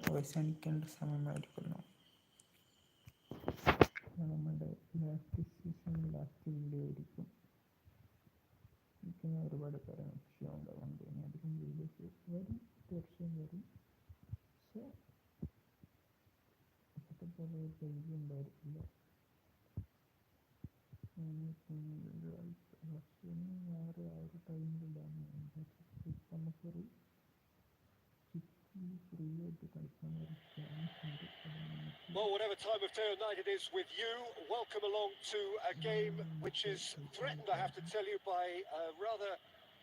അവസാനിക്കേണ്ട സമയമായിരിക്കുന്നു. നമ്മുടെ last season last video ആയിരിക്കും. എനിക്ക് ഒരുപാട് പേരാണ് വിഷയമുണ്ടാകുന്നുണ്ട്. ഇനി അധികം വീഡിയോസ് വരും, തീർച്ചയായും വരും. പക്ഷേ ഇപ്പോഴത്തെ പോലെ ഡെയിലി ഉണ്ടായിരിക്കില്ല. ശനി ഞായർ ആ ഒരു ടൈമിലാണ് നമുക്കൊരു ഫ്രീ ആയിട്ട് കളിക്കാൻ ഒരു ചാൻസ് ഉണ്ട്. Well, whatever time of day or night it is with you, welcome along to a game which is threatened, I have to tell you, by a rather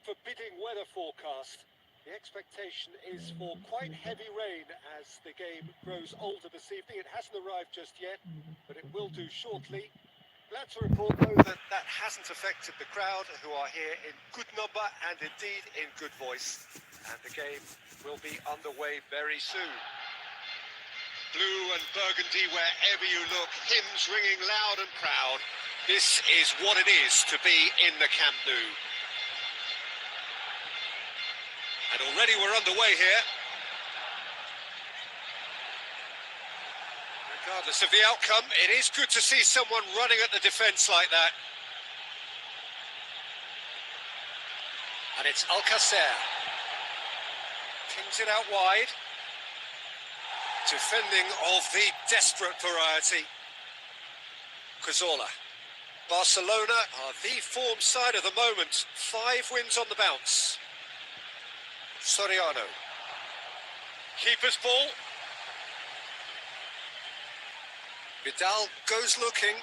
forbidding weather forecast. The expectation is for quite heavy rain as the game grows older this evening. It hasn't arrived just yet, but it will do shortly. Glad to report, though, that that hasn't affected the crowd, who are here in good number and indeed in good voice. And the game will be underway very soon. Blue and burgundy wherever you look, hymns ringing loud and proud. This is what it is to be in the Camp Nou. And already we're underway here. Regardless of the outcome, it is good to see someone running at the defence like that. And it's Alcacer. Pings it out wide. Defending of the desperate variety. Cazorla. Barcelona are the form side of the moment. 5 wins on the bounce. Soriano. Keeper's ball. Vidal goes looking.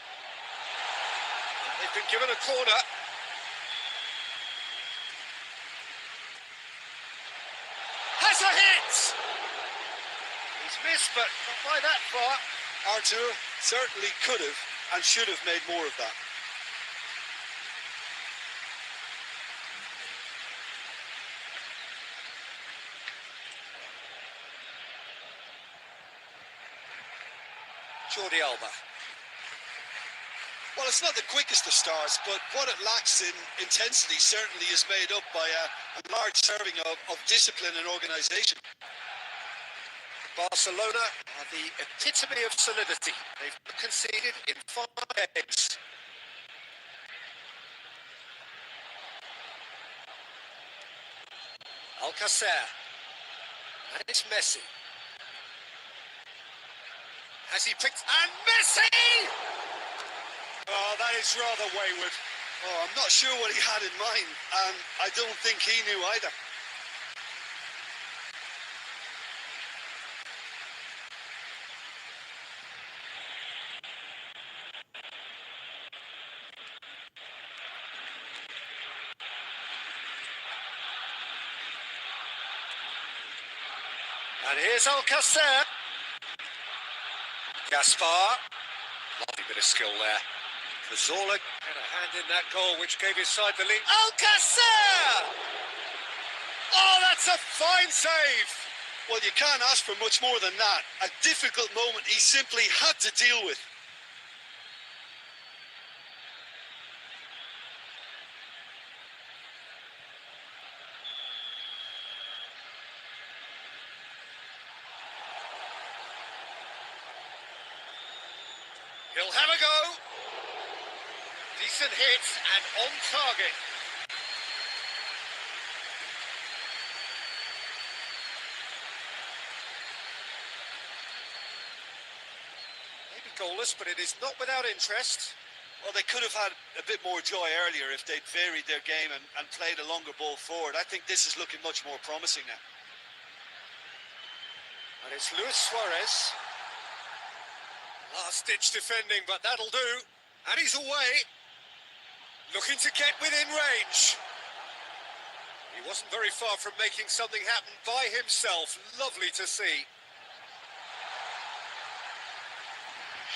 They've been given a corner. Has a hit! He's missed, but not by that far. Artur certainly could have and should have made more of that. Jordi Alba. Well, it's not the quickest of starts, but what it lacks in intensity certainly is made up by a large serving of discipline and organisation. Barcelona are the epitome of solidity. They've conceded in 5 games. Alcacer. And it's Messi. Has he picked... And Messi! Oh, that is rather wayward. Oh, I'm not sure what he had in mind, and I don't think he knew either. And here's Alcacer. Gaspar. Lovely bit of skill there. Cazorla had a hand in that goal which gave his side the lead. Alcacer! Oh, that's a fine save! Well, you can't ask for much more than that. A difficult moment he simply had to deal with. He'll have a go. Decent hit and on target. Maybe goalless, but it is not without interest. Well, they could have had a bit more joy earlier if they'd varied their game and played a longer ball forward. I think this is looking much more promising now. And it's Luis Suarez. Last-ditch defending, but that'll do. And he's away. Looking to get within range. He wasn't very far from making something happen by himself. Lovely to see.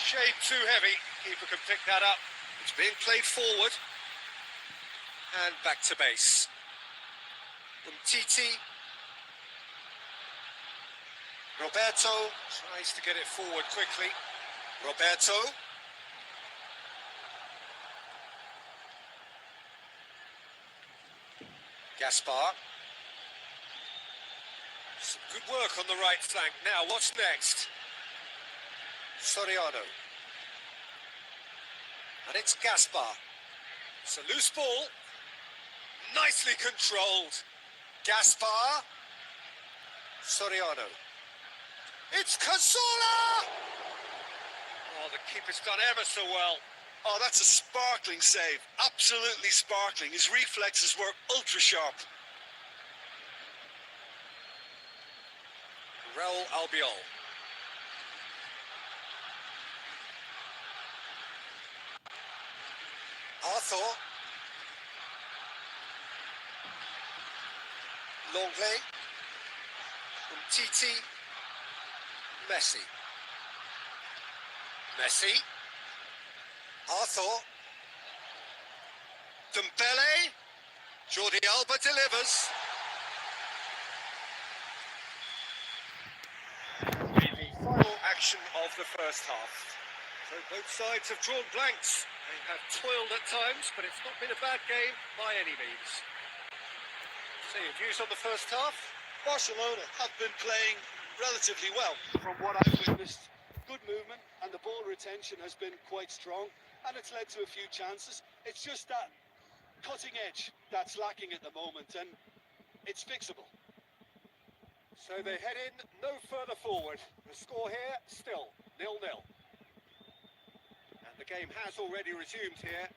Shade too heavy. Keeper can pick that up. It's being played forward. And back to base. Umtiti. Roberto tries to get it forward quickly. Roberto. Gaspar. Some good work on the right flank. Now, what's next? Soriano. And it's Gaspar. It's a loose ball. Nicely controlled. Gaspar. Soriano. It's Cazorla! Oh, the keeper's done ever so well. Oh, that's a sparkling save. Absolutely sparkling. His reflexes were ultra sharp. ᴅᴏᴏ Arthur. Longley. Titi. Messi. Messi. Arthur. Dembele. Jordi Alba delivers. The final action of the first half. So both sides have drawn blanks. They have toiled at times, but it's not been a bad game by any means. So your views on the first half? Barcelona have been playing relatively well. From what I've witnessed, good movement and the ball retention has been quite strong and it's led to a few chances. It's just that cutting edge that's lacking at the moment and it's fixable. So they head in no further forward. The score here still 0-0. And the game has already resumed here.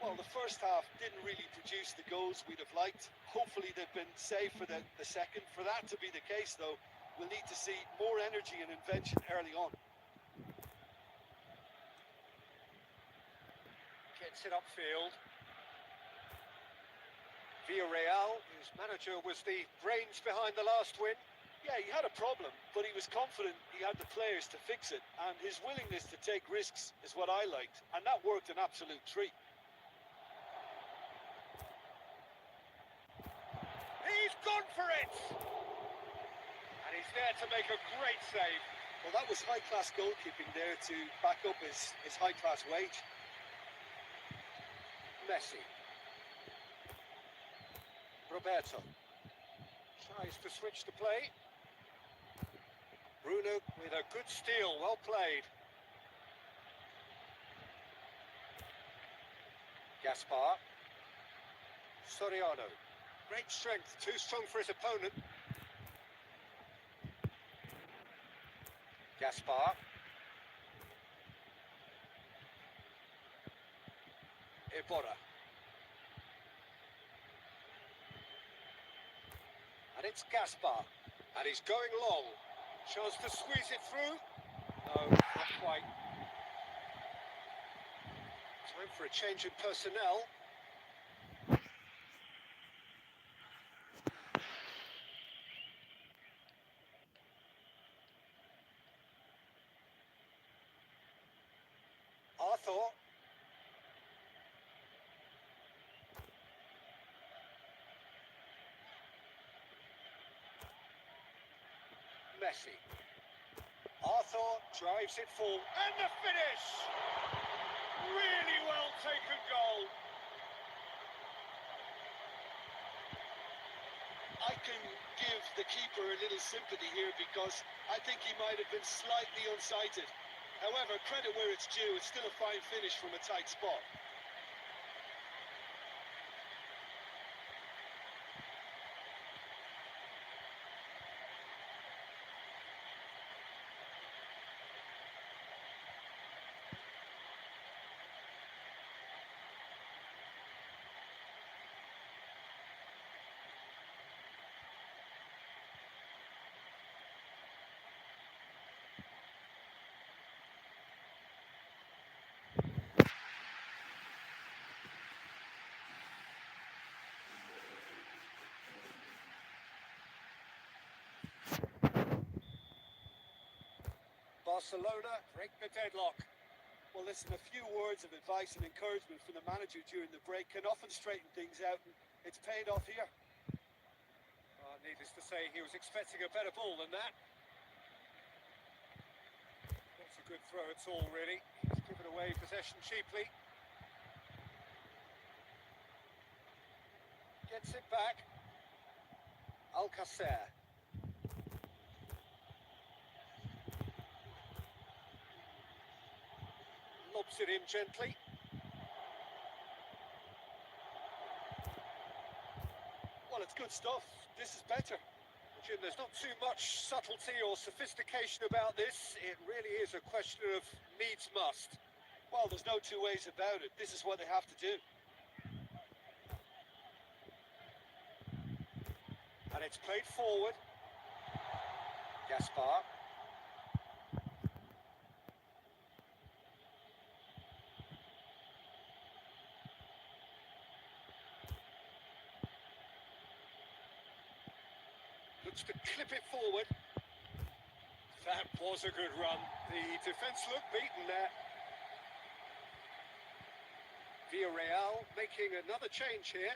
Well, the first half didn't really produce the goals we'd have liked. Hopefully they've been saved for the second. For that to be the case, though, we'll need to see more energy and invention early on. Gets it upfield. Villarreal, whose manager was the brains behind the last win. Yeah, he had a problem, but he was confident he had the players to fix it. And his willingness to take risks is what I liked. And that worked an absolute treat. He's gone for it! And he's there to make a great save. Well, that was high-class goalkeeping there to back up his high-class wage. Messi. Roberto. Tries to switch the play. Bruno with a good steal, well played. Gaspar. Soriano. Great strength, too strong for his opponent. Gaspar. Iborra. And it's Gaspar. And he's going long. Chance to squeeze it through. No, not quite. Time for a change in personnel. Arthur. Messi. Arthur drives it full. And the finish! Really well taken goal. I can give the keeper a little sympathy here because I think he might have been slightly unsighted. However, credit where it's due, it's still a fine finish from a tight spot. Barcelona break the deadlock. Well, listen, a few words of advice and encouragement from the manager during the break can often straighten things out, and it's paid off here. Needless to say, he was expecting a better ball than that. Not a good throw at all, really. He's given away possession cheaply. gets it back. Alcacer. Lobs it in gently. Well, it's good stuff. This is better. Jim, there's not too much subtlety or sophistication about this. It really is a question of needs must. Well, there's no two ways about it. This is what they have to do. And it's played forward. Gaspar. Looks to clip it forward. That was a good run. The defence looked beaten there. Villarreal making another change here.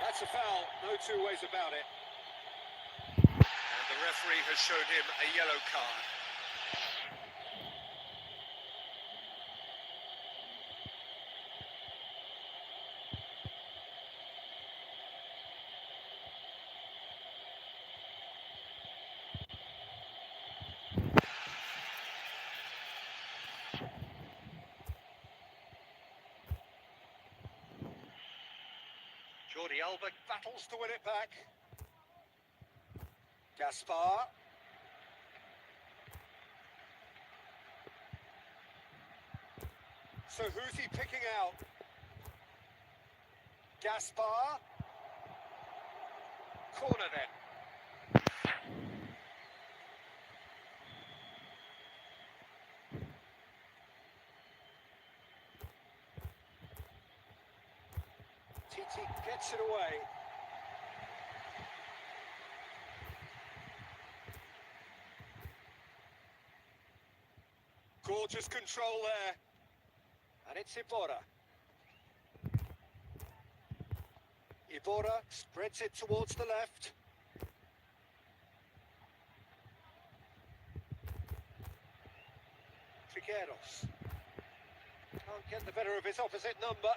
That's a foul, no two ways about it. And the referee has shown him a yellow card. Jordi Alba battles to win it back. Gaspar. So who's he picking out? Gaspar. Corner then. Titi gets it away. Gorgeous control there. And it's Iborra. Iborra spreads it towards the left. Trigueros. Can't get the better of his opposite number.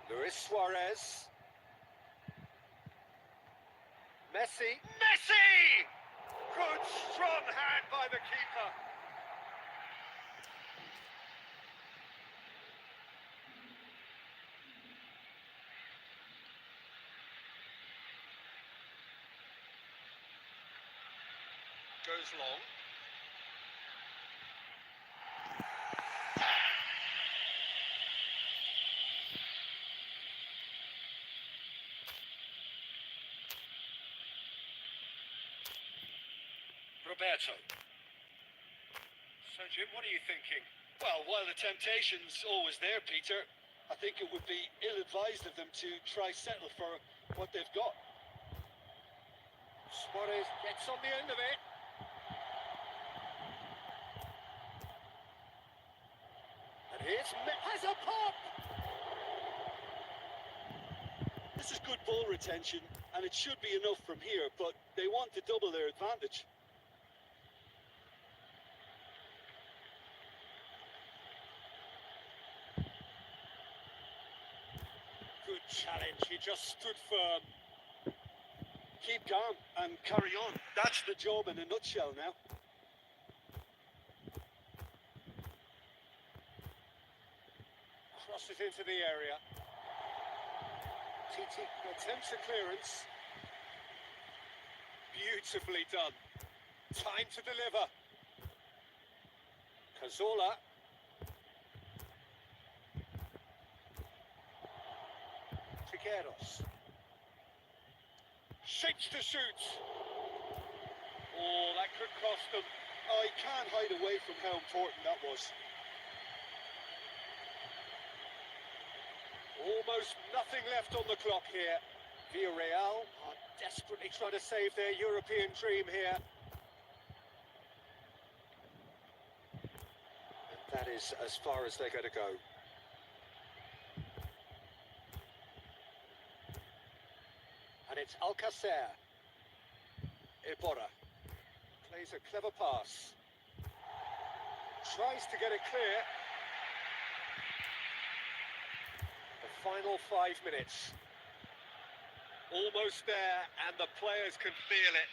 Luis Suarez. Messi. Messi! Good strong hand by the keeper. Goes long. Roberto. So, Jim, what are you thinking? Well, while the temptation's always there, Peter, I think it would be ill-advised of them to try settle for what they've got. Suarez gets on the end of it. And here's has a pop! This is good ball retention, and it should be enough from here, but they want to double their advantage. Good challenge, he just stood firm. Keep calm and carry on. That's the job in a nutshell now. Crosses into the area. Titi attempts a clearance. Beautifully done. Time to deliver. Cazorla. Trigueros. Shapes to shoot. Oh, that could cost them. I can't hide away from how important that was. Almost nothing left on the clock here. Villarreal are desperately trying to save their European dream here. is as far as they're going to go. And it's Alcacer. Iborra plays a clever pass. Tries to get it clear. The final 5 minutes. Almost there, and the players can feel it.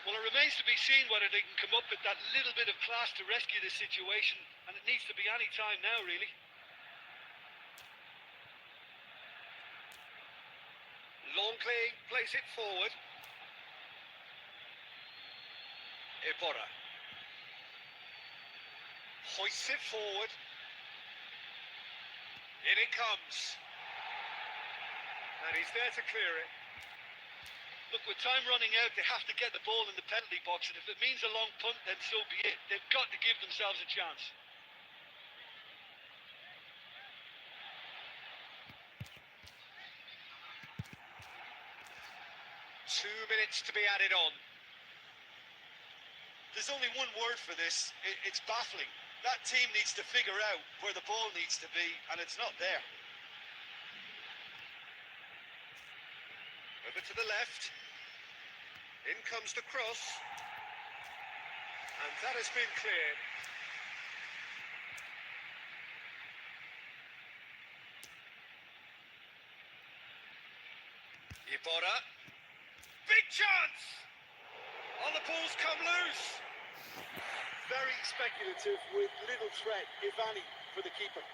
Well, it remains to be seen whether they can come up with that little bit of class to rescue the situation, and it needs to be any time now, really. Longley plays it forward. Iborra hoists it forward. In it comes. And he's there to clear it. Look, with time running out, they have to get the ball in the penalty box, and if it means a long punt, then so be it. They've got to give themselves a chance. Two minutes to be added on. There's only one word for this. It's baffling. That team needs to figure out where the ball needs to be, and it's not there. Over to the left. In comes the cross. And that has been cleared. Iborra. Big chance! Oh, the ball's come loose. Very speculative with little threat, if any, for the keeper.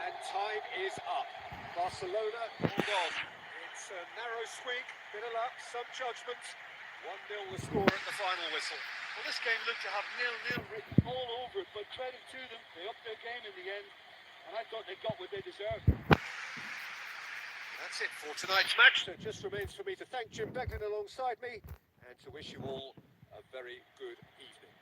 And time is up. Barcelona hold on. It's a narrow squeak, bit of luck, some judgment. 1-0 the score at the final whistle. Well, this game looked to have 0-0 written all over it, but credit to them, they upped their game in the end, and I thought they got what they deserved. That's it for tonight's match. So it just remains for me to thank Jim Beglin alongside me and to wish you all a very good evening.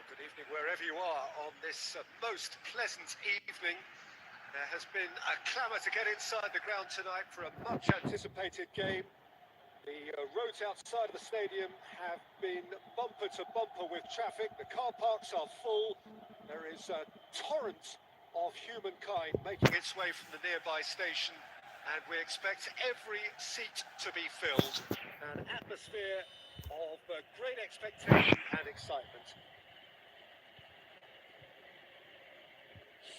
Good evening wherever you are on this most pleasant evening. There has been a clamour to get inside the ground tonight for a much anticipated game. The roads outside of the stadium have been bumper to bumper with traffic. The car parks are full. There is a torrent of humankind making its way from the nearby station, and we expect every seat to be filled. An atmosphere of great expectation and excitement.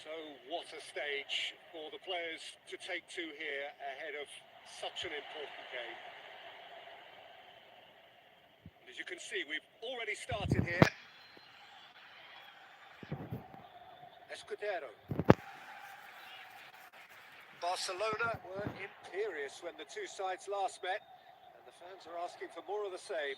So what a stage for the players to take to here ahead of such an important game. And as you can see, we've already started here. Escudero. Barcelona were imperious when the two sides last met, and the fans are asking for more of the same.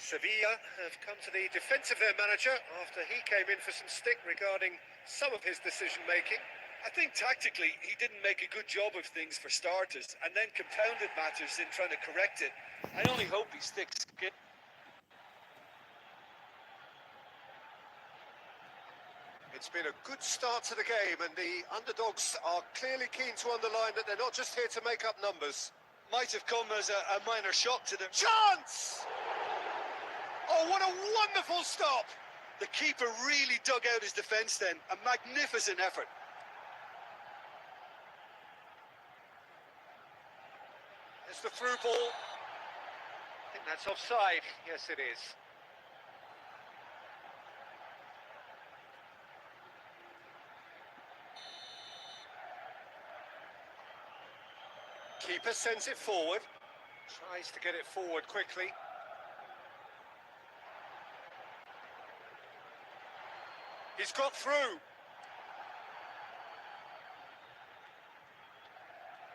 Sevilla have come to the defence of their manager after he came in for some stick regarding some of his decision-making. I think tactically he didn't make a good job of things for starters, and then compounded matters in trying to correct it. I only hope he sticks. It's been a good start to the game, and the underdogs are clearly keen to underline that they're not just here to make up numbers. Might have come as a minor shock to them. Chance! Oh, what a wonderful stop! The keeper really dug out his defence then. A magnificent effort. It's the through ball. I think that's offside. Yes, it is. Keeper sends it forward. Tries to get it forward quickly. He's got through.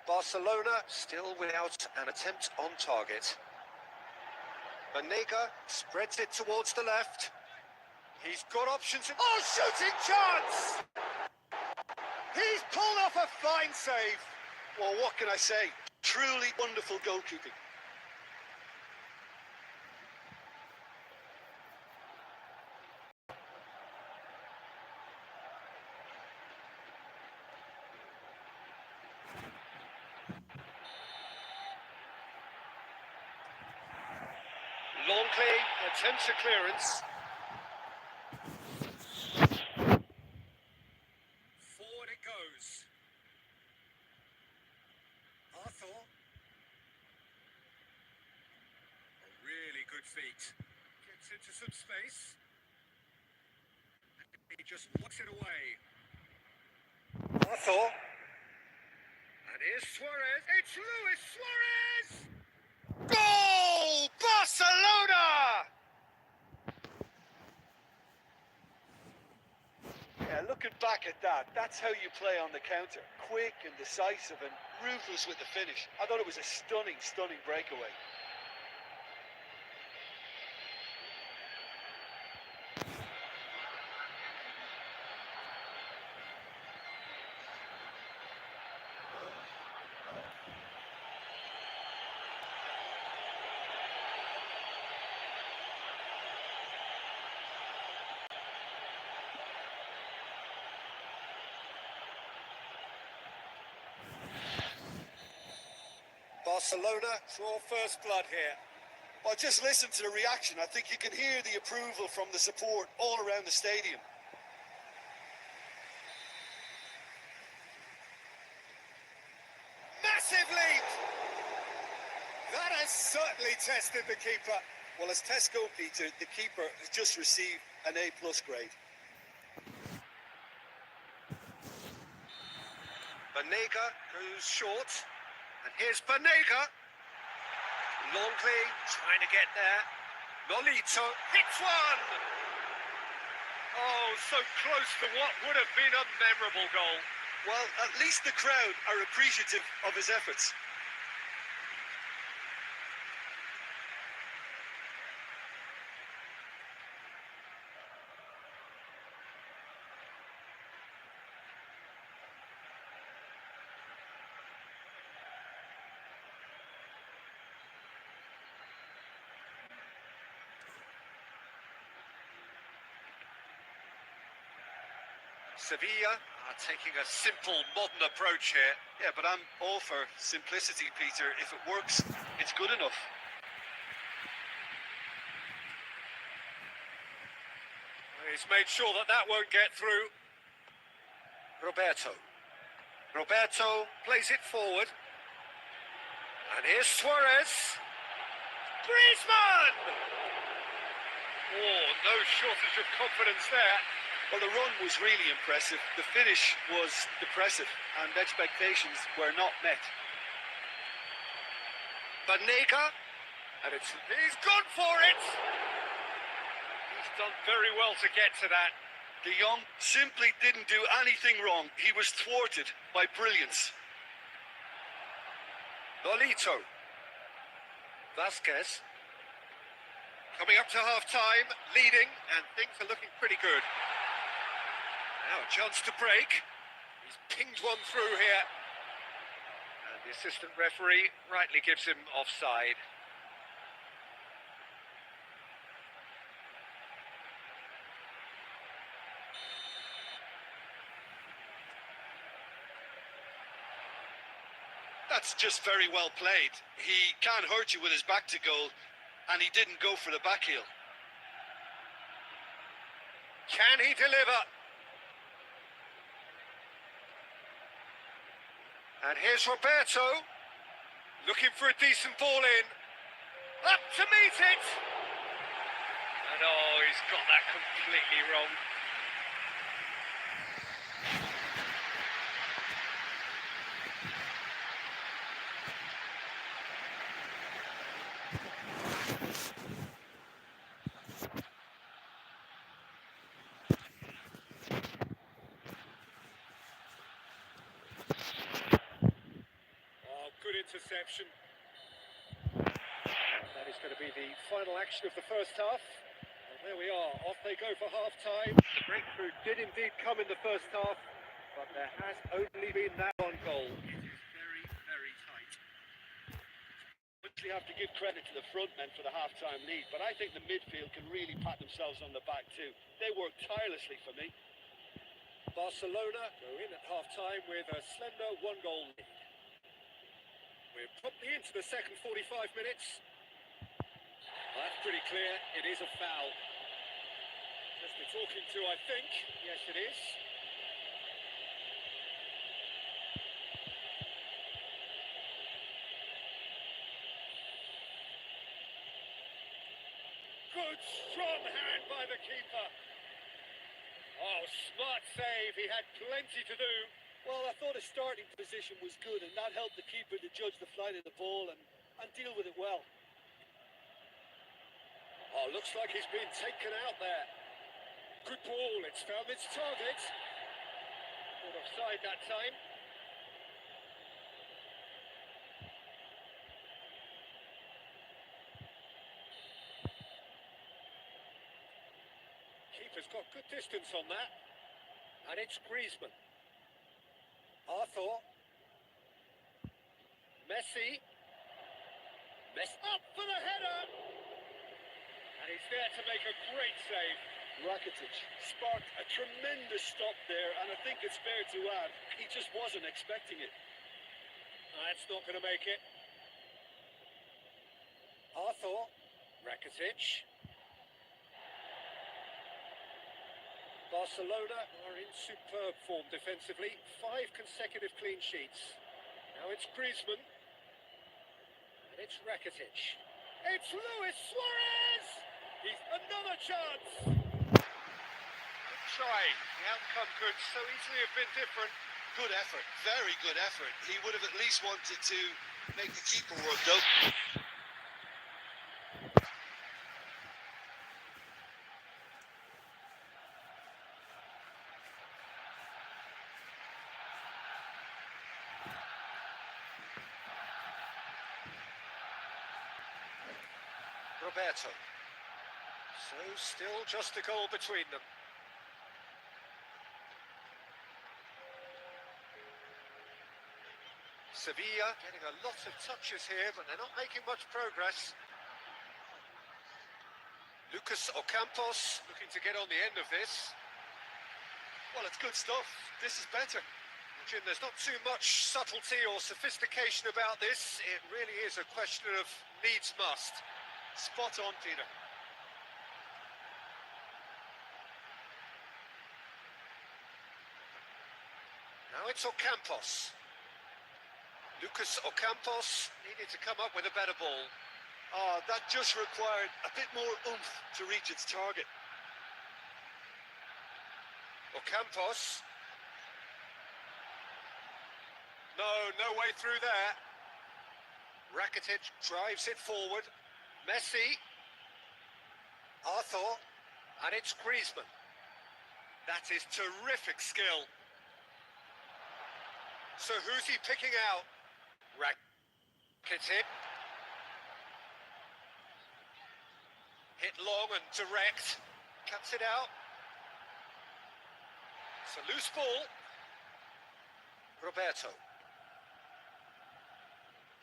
Barcelona still without an attempt on target. Banega spreads it towards the left. He's got options. Oh, shooting chance! He's pulled off a fine save. Well, what can I say? Truly wonderful goalkeeping. Łońki attempts a clearance. Forward it goes. Arthur. A really good feat. Gets into some space. He just walks it away. Arthur. And here's Suarez. It's Luis Suarez! Goal! Barcelona! Yeah, looking back at that, that's how you play on the counter. Quick and decisive and ruthless with the finish. I thought it was a stunning, stunning breakaway. Barcelona draw first blood here. Well, just listen to the reaction. I think you can hear the approval from the support all around the stadium. Massive leap! That has certainly tested the keeper. Well, as Tesco, Peter, the keeper has just received an A+ grade. Banega goes short. And here's Banega. Łońki trying to get there. Nolito hits one! Oh, so close to what would have been a memorable goal. Well, at least the crowd are appreciative of his efforts. Sevilla are taking a simple, modern approach here. Yeah, but I'm all for simplicity, Peter. If it works, it's good enough. He's made sure that that won't get through. Roberto plays it forward. And here's Suarez. Griezmann! Oh, no shortage of confidence there. Well, the run was really impressive. The finish was depressive, and expectations were not met. Banega, and he's gone for it! He's done very well to get to that. De Jong simply didn't do anything wrong. He was thwarted by brilliance. Nolito. Vasquez. Coming up to half-time, leading, and things are looking pretty good. Now a chance to break. He's pinged one through here. And the assistant referee rightly gives him offside. That's just very well played. He can't hurt you with his back to goal, and he didn't go for the back heel. Can he deliver? And here's Roberto, looking for a decent ball in. Up to meet it! And oh, he's got that completely wrong. Good interception. That is going to be the final action of the first half. And there we are, off they go for half-time. The breakthrough did indeed come in the first half, but there has only been that one goal. It is very, very tight. You have to give credit to the front men for the half-time lead, but I think the midfield can really pat themselves on the back too. They worked tirelessly for me. Barcelona go in at half-time with a slender one-goal lead. We're promptly into the second 45 minutes. Well, that's pretty clear. It is a foul. Just the talking to, I think. Yes, it is. Good, strong hand by the keeper. Oh, smart save. He had plenty to do. Well, I thought his starting position was good, and that helped the keeper to judge the flight of the ball and deal with it well. Oh, looks like he's been taken out there. Good ball, it's found its target. Not offside that time. Keeper's got good distance on that. And it's Griezmann. Arthur. Messi. Up for the header! And he's there to make a great save. Rakitic sparked a tremendous stop there, and I think it's fair to add, he just wasn't expecting it. That's not going to make it. Arthur. Rakitic. Barcelona are in superb form defensively. 5 consecutive clean sheets. Now it's Griezmann. And it's Rakitic. It's Luis Suarez! He's another chance! Good try. The outcome could so easily have been different. Good effort, very good effort. He would have at least wanted to make the keeper work, though. Roberto. So still just a goal between them. Sevilla getting a lot of touches here, but they're not making much progress. Lucas Ocampos looking to get on the end of this. Well, it's good stuff. This is better. Jim, there's not too much subtlety or sophistication about this. It really is a question of needs must. Spot on, Peter. Now it's Ocampos. Lucas Ocampos needed to come up with a better ball. That just required a bit more oomph to reach its target. Ocampos. No way through there. Rakitic drives it forward. Messi. Arthur. And it's Griezmann. That is terrific skill. So who's he picking out? Rakitic. Hit long and direct. Cuts it out. It's a loose ball. Roberto.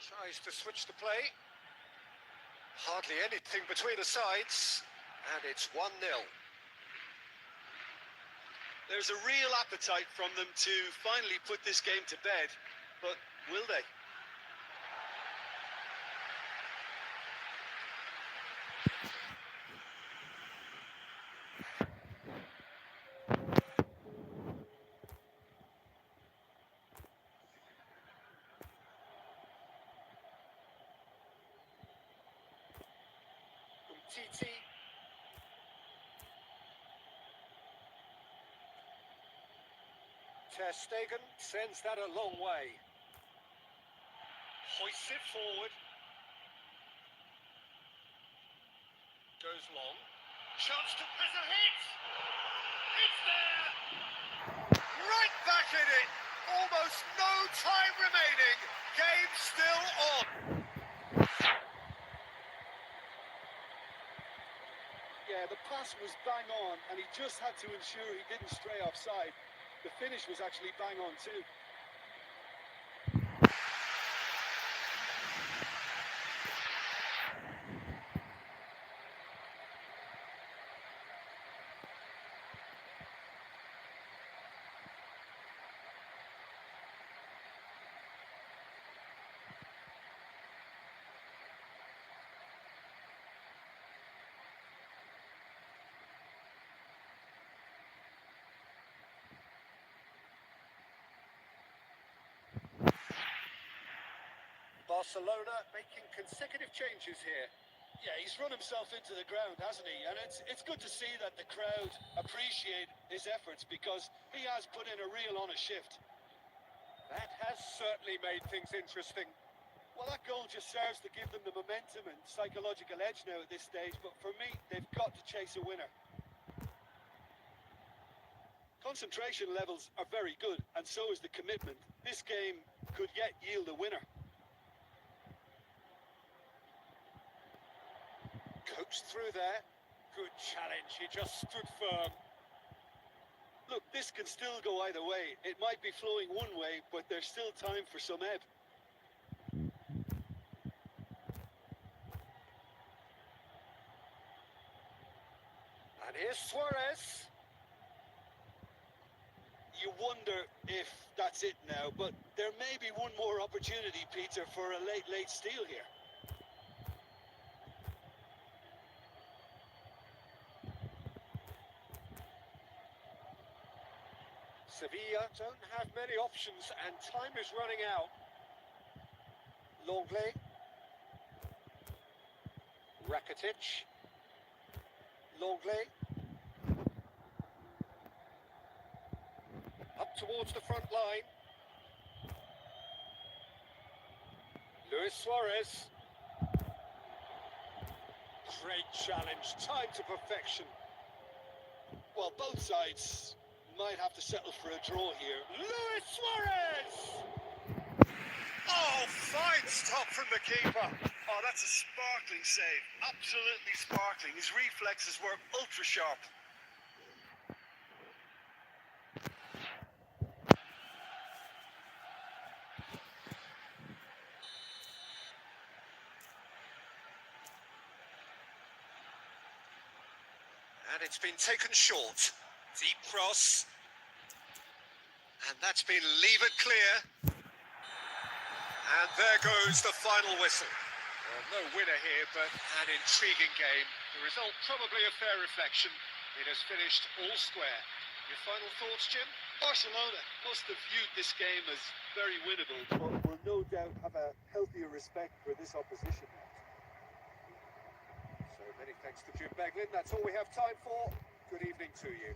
Tries to switch the play. Hardly anything between the sides. And it's 1-0. There's a real appetite from them to finally put this game to bed, but will they? Titi. Ter Stegen sends that a long way. Hoists it forward. Goes long. Chance to press a hit! It's there! Right back in it! Almost no time remaining. Game still on. Yeah, the pass was bang on, and he just had to ensure he didn't stray offside. The finish was actually bang on too. Barcelona making consecutive changes here. Yeah, he's run himself into the ground, hasn't he? And it's good to see that the crowd appreciate his efforts, because he has put in a real honest shift. That has certainly made things interesting. Well, that goal just serves to give them the momentum and psychological edge now at this stage, but for me, they've got to chase a winner. Concentration levels are very good, and so is the commitment. This game could yet yield a winner. Coached through there. Good challenge. He just stood firm. Look, this can still go either way. It might be flowing one way, but there's still time for some ebb. And here's Suarez. You wonder if that's it now, but there may be one more opportunity, Peter, for a late steal here. Sevilla don't have many options, and time is running out. ḻūyᴜ. Rakitic. ḻūyᴜ. Up towards the front line. Luis Suarez. Great challenge, timed to perfection. Well, both sides might have to settle for a draw here. Luis Suarez! Oh, fine stop from the keeper. Oh, that's a sparkling save. Absolutely sparkling. His reflexes were ultra sharp. And it's been taken short. Deep cross. And that's been leave it clear. And there goes the final whistle. Well, no winner here, but an intriguing game. The result probably a fair reflection. It has finished all square. Your final thoughts, Jim? Barcelona must have viewed this game as very winnable, but will no doubt have a healthier respect for this opposition. So many thanks to Jim Beglin. That's all we have time for. Good evening to you.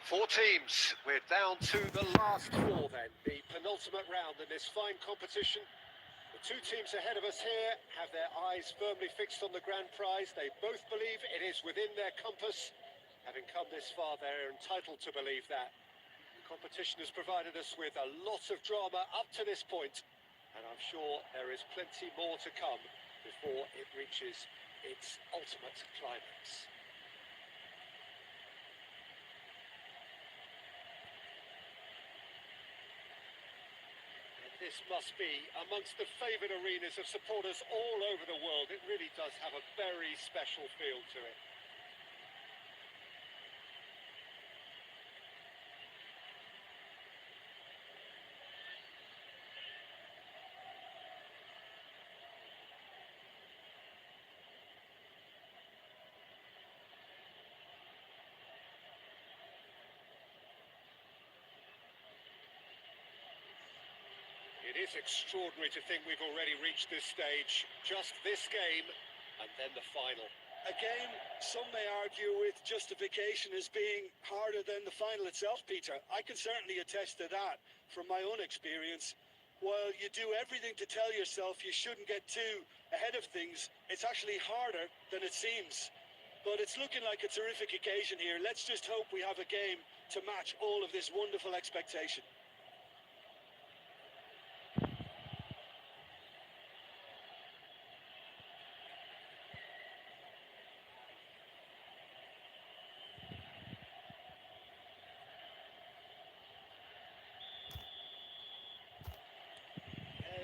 Four teams. We're down to the last four then, the penultimate round in this fine competition. The two teams ahead of us here have their eyes firmly fixed on the grand prize. They both believe it is within their compass. Having come this far, they're entitled to believe that. The competition has provided us with a lot of drama up to this point, and I'm sure there is plenty more to come before it reaches its ultimate climax. This must be amongst the favoured arenas of supporters all over the world. It really does have a very special feel to it. It is extraordinary to think we've already reached this stage. Just this game, and then the final. A game some may argue with justification as being harder than the final itself, Peter. I can certainly attest to that from my own experience. While you do everything to tell yourself you shouldn't get too ahead of things, it's actually harder than it seems. But it's looking like a terrific occasion here. Let's just hope we have a game to match all of this wonderful expectation.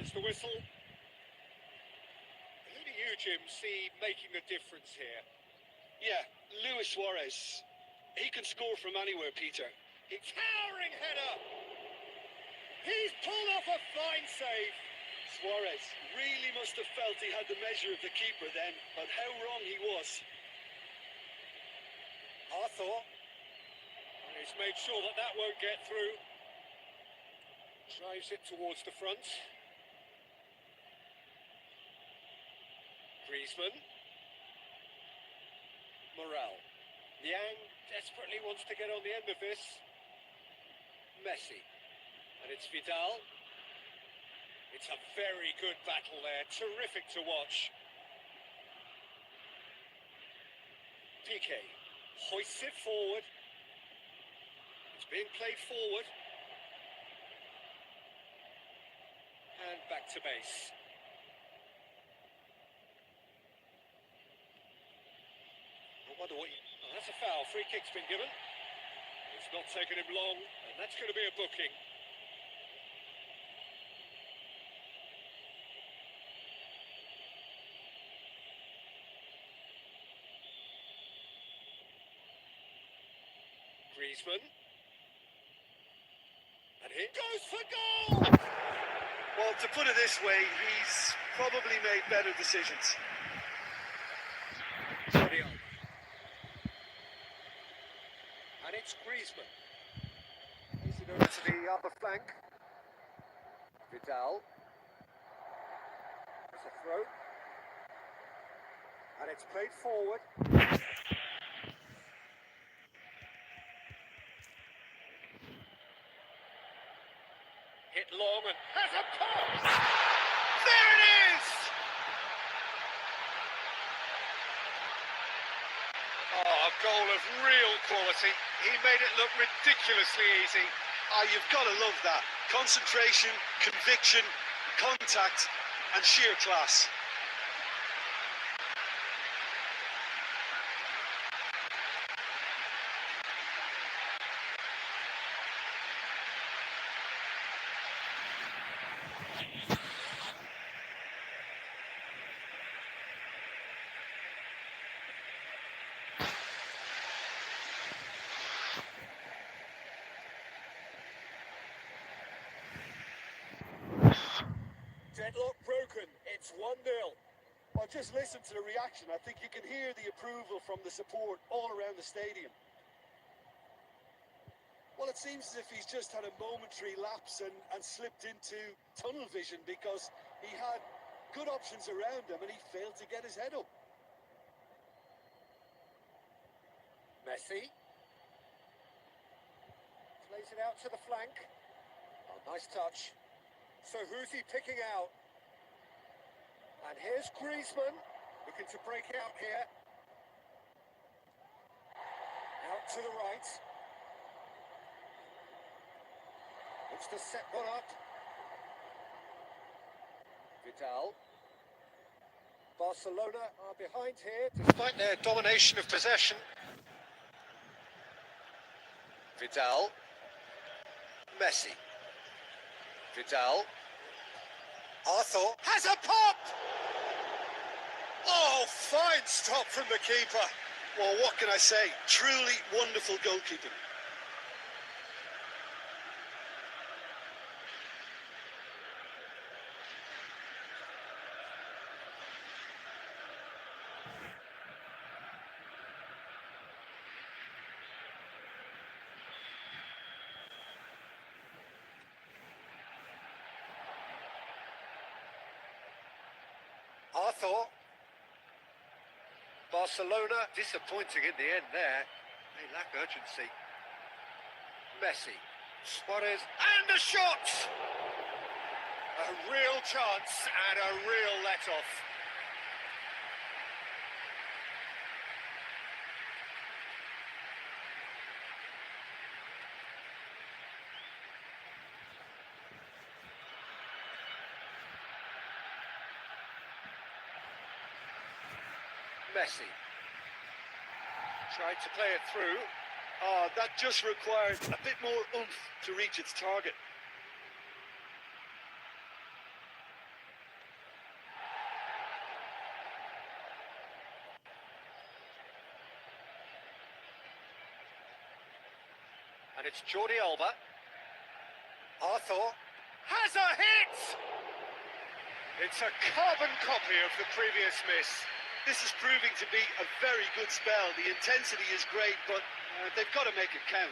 There's the whistle. Who do you, Jim, see making the difference here? Yeah, Luis Suarez. He can score from anywhere, Peter. Towering header! He's pulled off a fine save. Suarez really must have felt he had the measure of the keeper then, but how wrong he was. Arthur. And he's made sure that that won't get through. Drives it towards the front. Griezmann. Morel. Yang desperately wants to get on the end of this. Messi. And it's Vidal. It's a very good battle there. Terrific to watch. Piqué hoists it forward. It's being played forward. And back to base. I wonder what that's a foul. Free kick's been given. It's not taken him long, and that's going to be a booking. Griezmann. And he goes for goal! Well, to put it this way, he's probably made better decisions. And it's Griezmann. He's it over to the upper flank. Vidal. It's a throw. And it's played forward. Hit long and has a pop! There it is! Oh, a goal of real quality. He made it look ridiculously easy. You've got to love that. Concentration, conviction, contact, and sheer class. Deadlock broken. It's 1-0. Well, just listen to the reaction. I think you can hear the approval from the support all around the stadium. Well, it seems as if he's just had a momentary lapse and slipped into tunnel vision because he had good options around him and he failed to get his head up. Messi. Plays it out to the flank. Oh, nice touch. So who's he picking out? And here's Griezmann, looking to break out here. Out to the right. Looks to set one up. Vidal. Barcelona are behind here, despite their domination of possession. Vidal. Messi. Vidal. Arthur has a pop! Oh, fine stop from the keeper. Well, what can I say? Truly wonderful goalkeeping. Arthur. Barcelona disappointing in the end there. They lack urgency. Messi. Suarez. And a shot! A real chance and a real let-off. Messi. Tried to play it through. That just required a bit more oomph to reach its target. And it's Jordi Alba. Arthur has a hit! It's a carbon copy of the previous miss. This is proving to be a very good spell. The intensity is great, but they've got to make it count.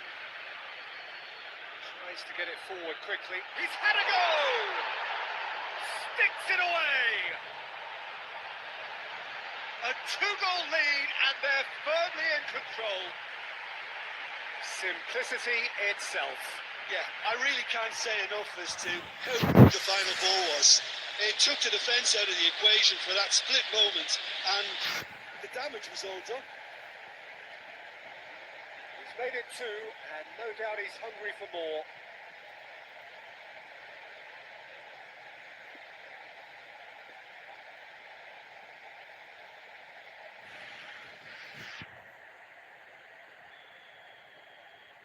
Tries to get it forward quickly. He's had a go! Sticks it away! A two-goal lead, and they're firmly in control. Simplicity itself. Yeah, I really can't say enough as to how good the final ball was. It took the defence out of the equation for that split moment, and the damage was all done. He's made it two, and no doubt he's hungry for more.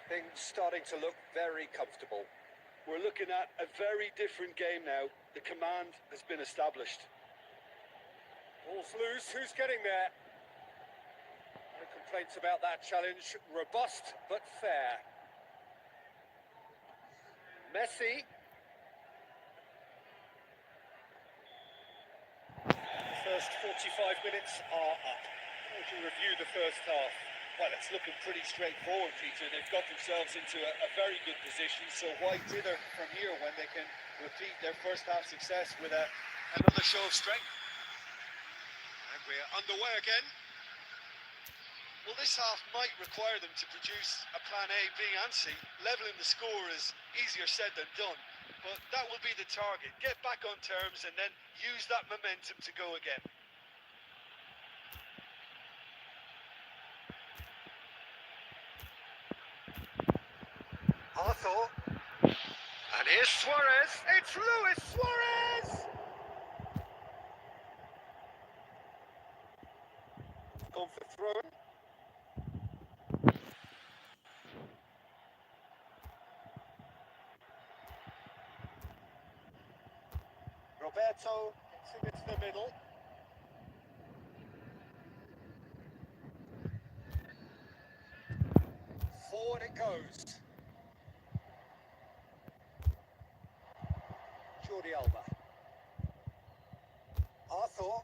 Things starting to look very comfortable. We're looking at a very different game now. The command has been established. Ball's loose, who's getting there? No complaints about that challenge. Robust, but fair. Messi. The first 45 minutes are up. How would you review the first half? Well, it's looking pretty straightforward, Peter. They've got themselves into a very good position, so why dither from here when they can repeat their first half success with another show of strength? And we're underway again. Well, this half might require them to produce a plan A, B and C. Levelling the score is easier said than done, but that will be the target. Get back on terms and then use that momentum to go again. Arthur. And here's Suarez. It's Luis Suarez! Gone for throw-in. Roberto gets it into the middle. Forward it goes. Jordi Alba. Arthur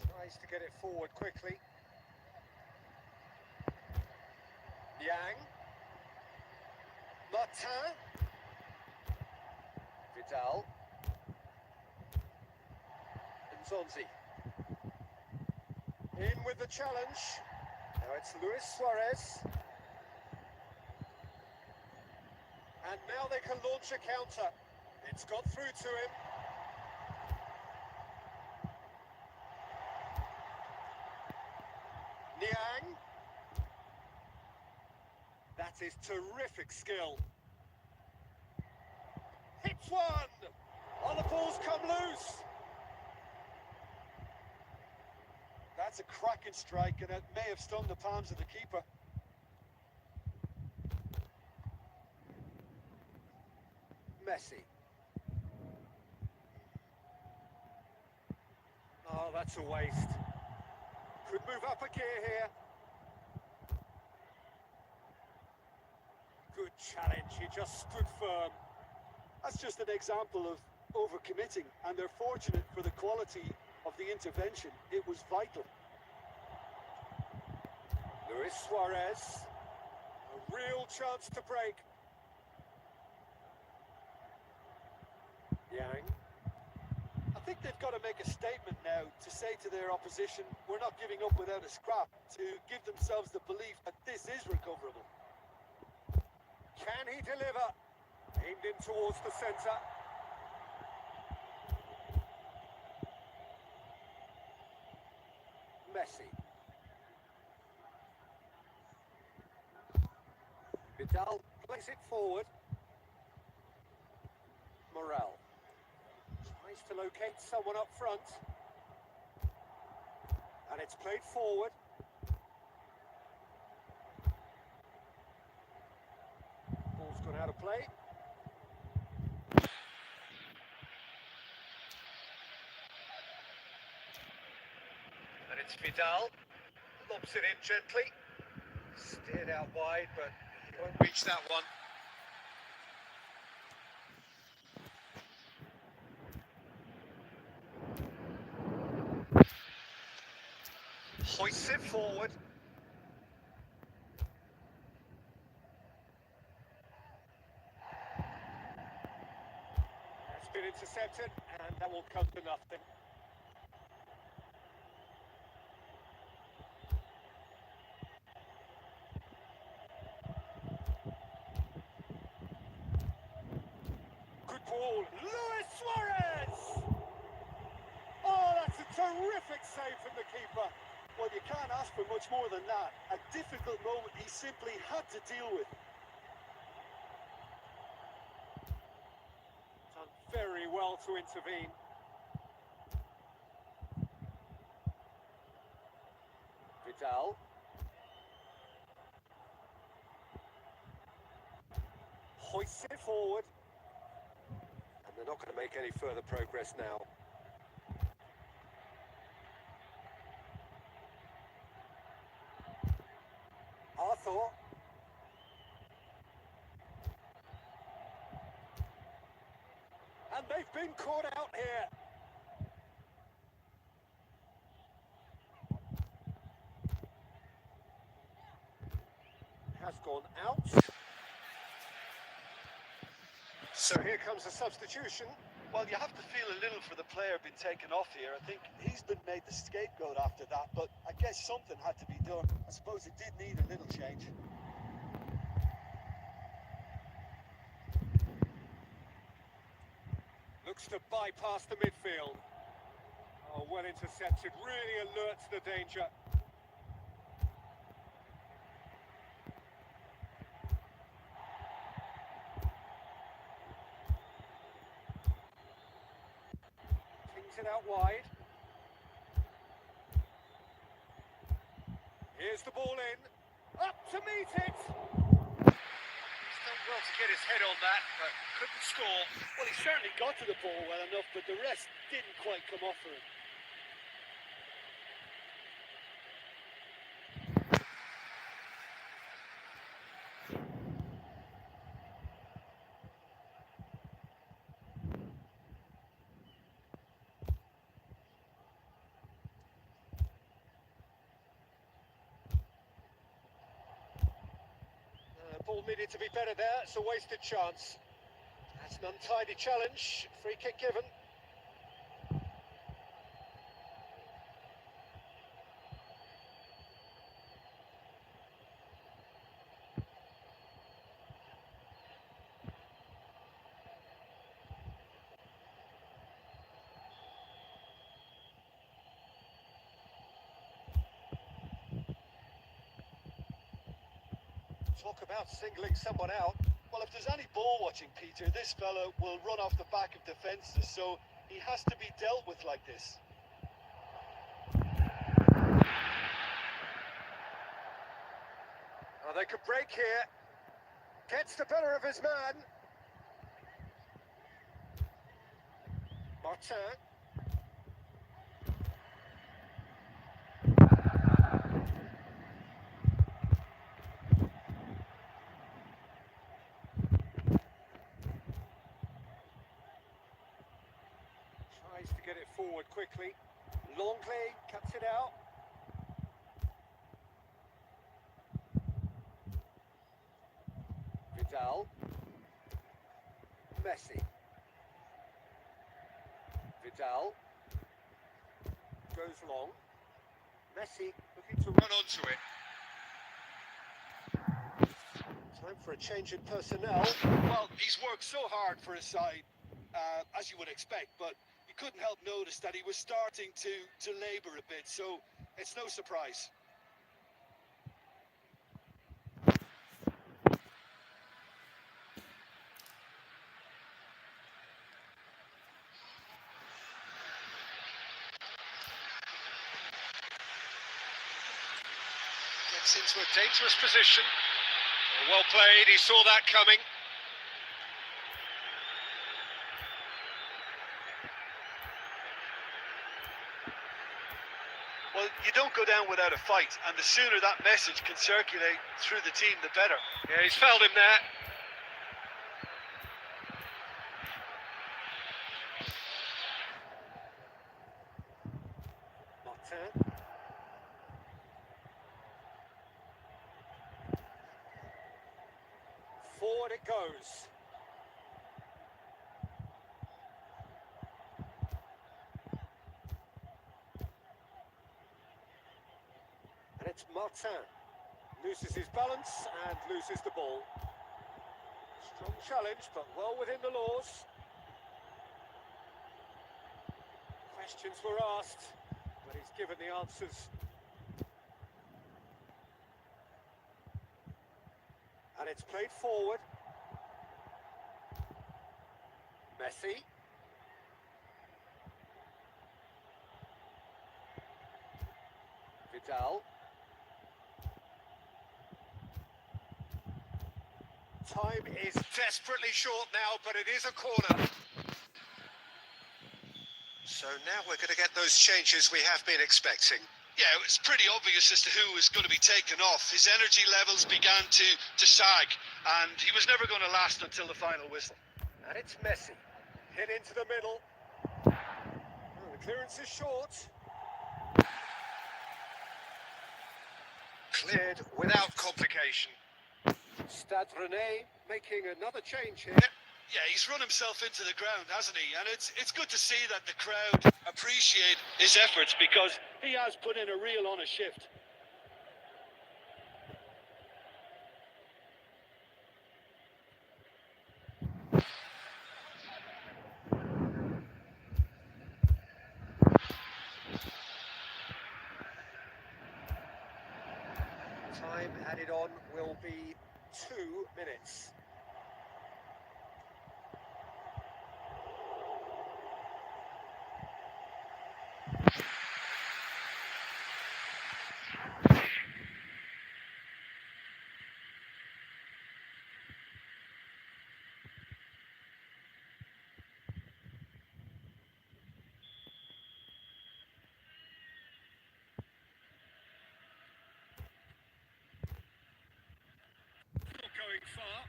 tries to get it forward quickly. Yang. Martin. Vidal. Nzonzi. In with the challenge. Now it's Luis Suarez. And now they can launch a counter. It's got through to him. Niang. That is terrific skill. Hits one! Oh, the ball's come loose. That's a cracking strike, and it may have stung the palms of the keeper. Messi. Oh, that's a waste. Could move up a gear here. Good challenge, he just stood firm. That's just an example of overcommitting, and they're fortunate for the quality of the intervention. It was vital. Luis Suarez. A real chance to break. Yang. I think they've got to make a statement now to say to their opposition, we're not giving up without a scrap, to give themselves the belief that this is recoverable. Can he deliver? Aimed in towards the centre. Messi. Vidal plays it forward. Morel tries to locate someone up front. And it's played forward. Ball's gone out of play. And it's Vidal. Lobs it in gently. Steered out wide, but he won't reach that one. Hoists it forward. It's been intercepted, and that will come to nothing. Good ball, Luis Suarez! Oh, that's a terrific save from the keeper. Well, you can't ask for much more than that. A difficult moment he simply had to deal with. Done very well to intervene. Vidal. Hoists it forward. And they're not going to make any further progress now. Arthur. And they've been caught out here. Has gone out. So here comes a substitution. Well, you have to feel a little for the player being taken off here. I think he's been made the scapegoat after that, but I guess something had to be done. I suppose it did need a little change. Looks to bypass the midfield. Oh, well intercepted, really alert to the danger. Kings it out wide. Here's the ball in. Up to meet it! He's done well to get his head on that, but couldn't score. Well, he certainly got to the ball well enough, but the rest didn't quite come off for him. Ball needed to be better there, it's a wasted chance. That's an untidy challenge, free kick given. Talk about singling someone out. Well, if there's any ball watching, Peter, this fella will run off the back of defences, so he has to be dealt with like this. Oh, they could break here. Gets the better of his man. Martin. Tries to get it forward quickly. ḻı̈ɣ̀yᴜ cuts it out. Vidal. Messi. Vidal. Goes long. Messi looking to run onto it. Time for a change in personnel. Well, he's worked so hard for his side, as you would expect, but you couldn't help notice that he was starting to labour a bit, so it's no surprise. Gets into a dangerous position. Well played, he saw that coming. Well, you don't go down without a fight, and the sooner that message can circulate through the team, the better. Yeah, he's fouled him there. Martin. Forward it goes. And it's Martin. Loses his balance and loses the ball. Strong challenge, but well within the laws. Questions were asked, but he's given the answers. And it's played forward. Messi. Vidal. Time is desperately short now, but it is a corner. So now we're going to get those changes we have been expecting. Yeah, it was pretty obvious as to who was going to be taken off. His energy levels began to sag, and he was never going to last until the final whistle. And it's Messi. Hit into the middle. Oh, the clearance is short. Cleared without complication. Stade Rennais making another change here. Yeah, he's run himself into the ground, hasn't he? And it's good to see that the crowd appreciate his efforts, because he has put in a real honest shift. Time added on will be 2 minutes. Going far.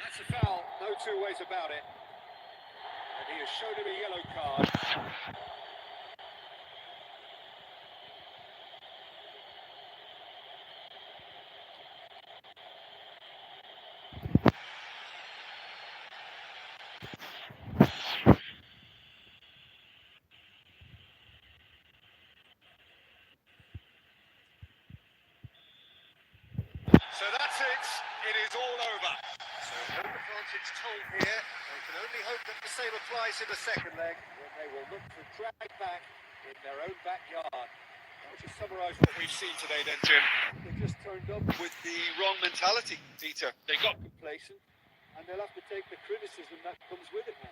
That's a foul, no two ways about it. And he has shown him a yellow card. So that's it. It is all over. So home advantage told here. They can only hope that the same applies in the second leg, when they will look to drag back in their own backyard. I'll just summarise what we've seen today then, Jim. They just turned up With the wrong mentality, Peter. They got complacent, and they'll have to take the criticism that comes with it now.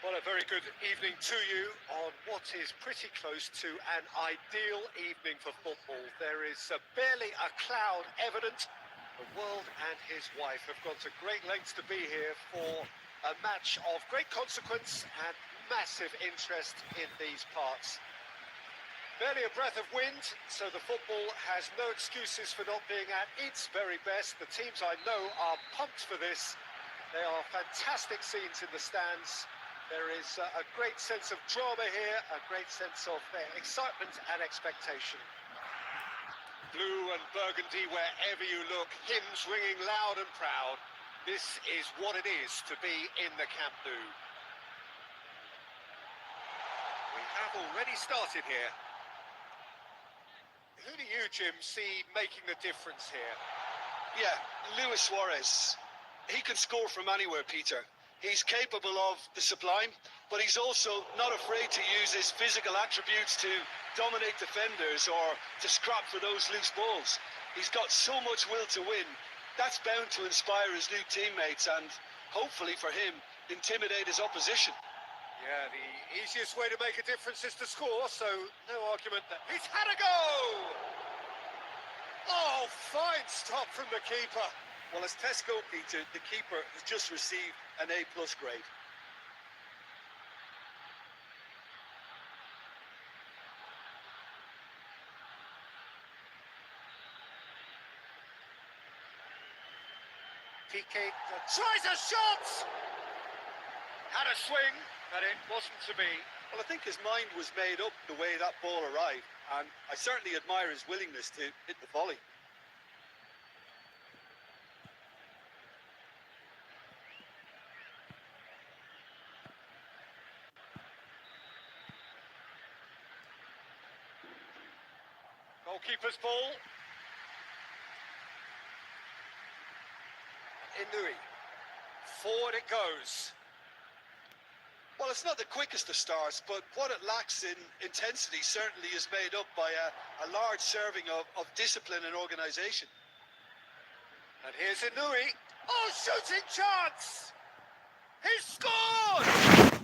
Well, a very good evening to you on what is pretty close to an ideal evening for football. There is barely a cloud evident. The world and his wife have gone to great lengths to be here for a match of great consequence and massive interest in these parts. Barely a breath of wind, so the football has no excuses for not being at its very best. The teams I know are pumped for this. They are fantastic scenes in the stands. There is a great sense of drama here, a great sense of excitement and expectation. Blue and burgundy wherever you look, hymns ringing loud and proud. This is what it is to be in the Camp Nou. We have already started here. Who do you, Jim, see making the difference here? Yeah, Luis Suarez. He can score from anywhere, Peter. He's capable of the sublime, but he's also not afraid to use his physical attributes to dominate defenders or to scrap for those loose balls. He's got so much will to win. That's bound to inspire his new teammates and, hopefully for him, intimidate his opposition. Yeah, the easiest way to make a difference is to score, so no argument that he's had a go! Oh, fine stop from the keeper. Well, as Tesco, Peter, the keeper has just received an A+ grade. PK tries a shot! Had a swing, but it wasn't to be. Well, I think his mind was made up the way that ball arrived, and I certainly admire his willingness to hit the volley. Goalkeeper's ball. Inui. Forward it goes. Well, it's not the quickest of starts, but what it lacks in intensity certainly is made up by a large serving of discipline and organisation. And here's Inui. Oh, shooting chance! He scored!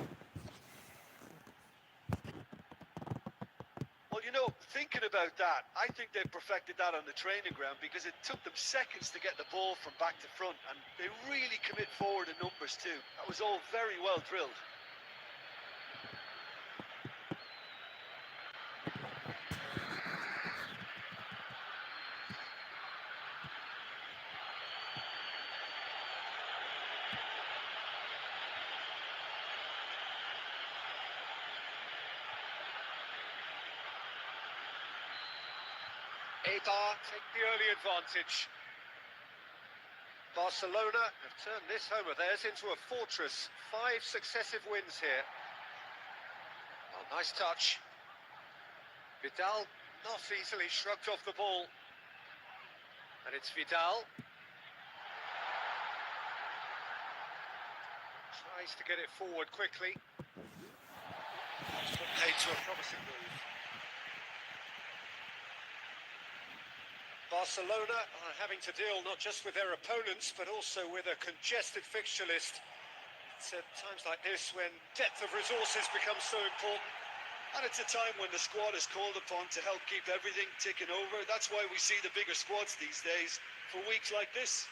Well, you know, thinking about that, I think they perfected that on the training ground because it took them seconds to get the ball from back to front, and they really commit forward in numbers too. That was all very well drilled. Eibar take the early advantage. Barcelona have turned this home of theirs into a fortress. 5 successive wins here. Oh, nice touch. Vidal not easily shrugged off the ball. And it's Vidal. Tries to get it forward quickly. Made to a promising move. Barcelona are having to deal not just with their opponents, but also with a congested fixture list. It's at times like this when depth of resources becomes so important. And it's a time when the squad is called upon to help keep everything ticking over. That's why we see the bigger squads these days for weeks like this.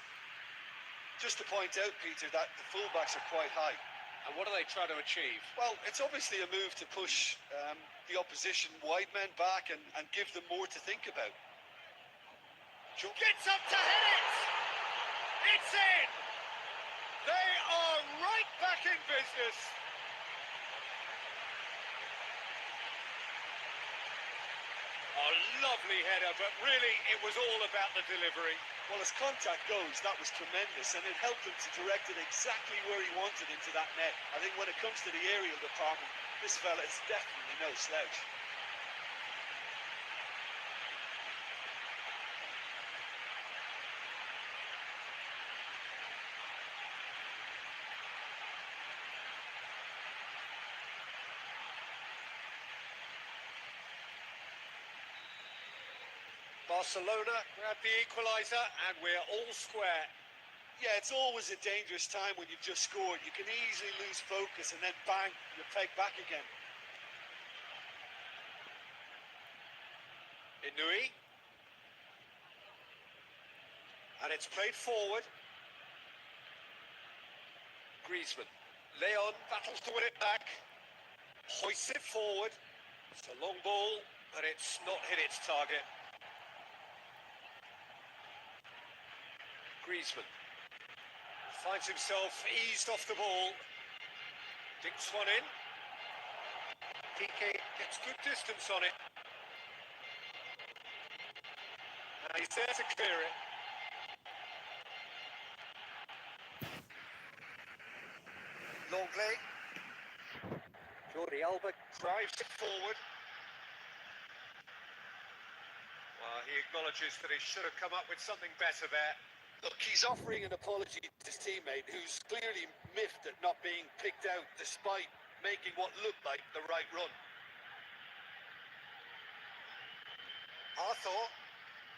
Just to point out, Peter, that the fullbacks are quite high. And what do they try to achieve? Well, it's obviously a move to push the opposition wide men back and give them more to think about. Gets up to hit it! It's in! They are right back in business! A lovely header, but really it was all about the delivery. Well, as contact goes, that was tremendous, and it helped him to direct it exactly where he wanted into that net. I think when it comes to the aerial department, this fella is definitely no slouch. Barcelona grab the equaliser and we're all square. Yeah, it's always a dangerous time when you've just scored. You can easily lose focus and then bang, you're pegged back again. Inui. And it's played forward. Griezmann. Leon battles to win it back. Hoists it forward. It's a long ball, but it's not hit its target. Griezmann finds himself eased off the ball. Dinks one in. Piqué gets good distance on it. And he's there to clear it. ḻý̈ɣ. Jordi Alba drives it forward. Well, he acknowledges that he should have come up with something better there. Look, he's offering an apology to his teammate, who's clearly miffed at not being picked out despite making what looked like the right run. Arthur.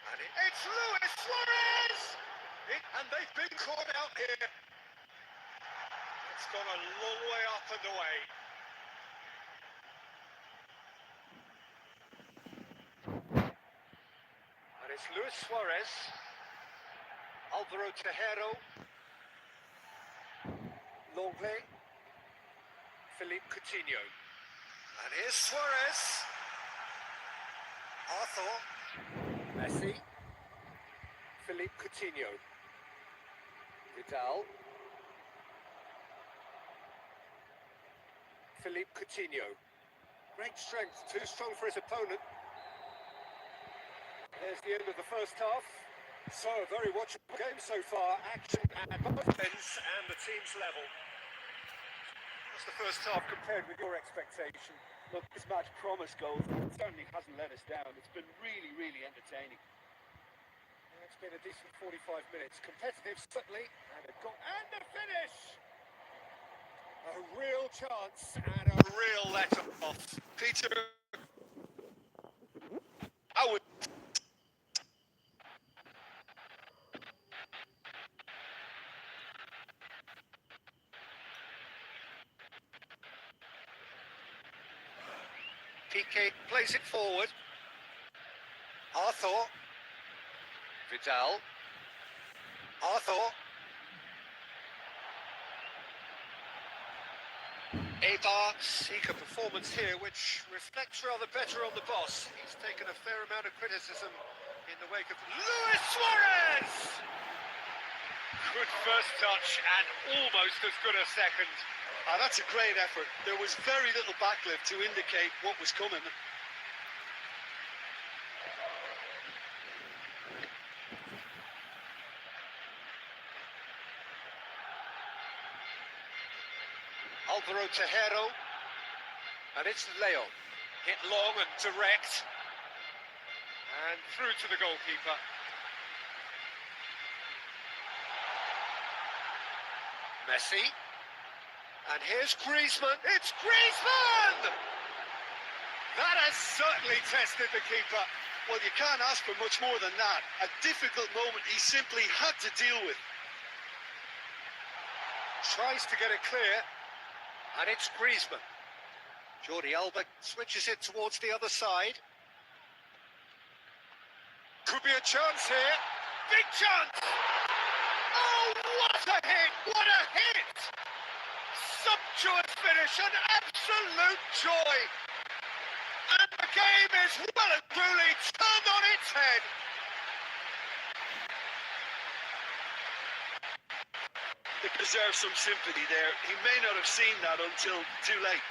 And it's Luis Suarez! And they've been caught out here. It's gone a long way up and away. And it's Luis Suarez. Álvaro Tejero. ḻý̈ɣ. Philippe Coutinho. And here's Suarez. Arthur. Messi. Philippe Coutinho. Vidal. Philippe Coutinho. Great strength, too strong for his opponent. There's the end of the first half. So, a very watchable game so far. Action at both ends and the team's level. What's the first half compared with your expectation? Look, this match promised goals, but it certainly hasn't let us down. It's been really, really entertaining. It's been a decent 45 minutes. Competitive, certainly, and a goal. And the finish! A real chance and a real let-off. Peter, I would... Piqué plays it forward. Arthur. Vidal. Arthur. Eibar seek a performance here which reflects rather better on the boss. He's taken a fair amount of criticism in the wake of Luis Suarez! Good first touch and almost as good a second. That's a great effort. There was very little backlift to indicate what was coming. Álvaro Tejero. And it's Leon. Hit long and direct. And through to the goalkeeper. Messi. And here's Griezmann. It's Griezmann! That has certainly tested the keeper. Well, you can't ask for much more than that. A difficult moment he simply had to deal with. Tries to get it clear. And it's Griezmann. Jordi Alba switches it towards the other side. Could be a chance here. Big chance! Oh, what a hit! What a hit! Sumptuous finish, an absolute joy! And the game is well and truly turned on its head. They deserve some sympathy there. He may not have seen that until too late.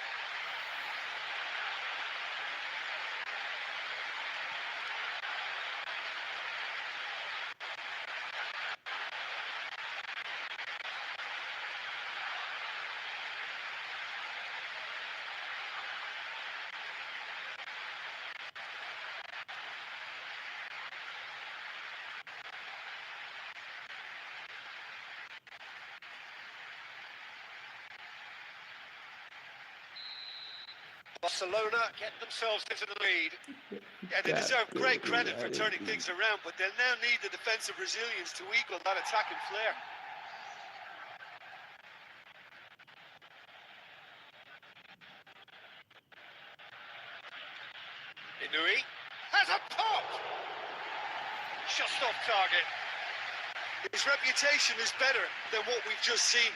Barcelona get themselves into the lead. Yeah, they deserve great credit for turning things around, but they'll now need the defensive resilience to equal that attacking flair. Inui has a pop! Just off target. His reputation is better than what we've just seen.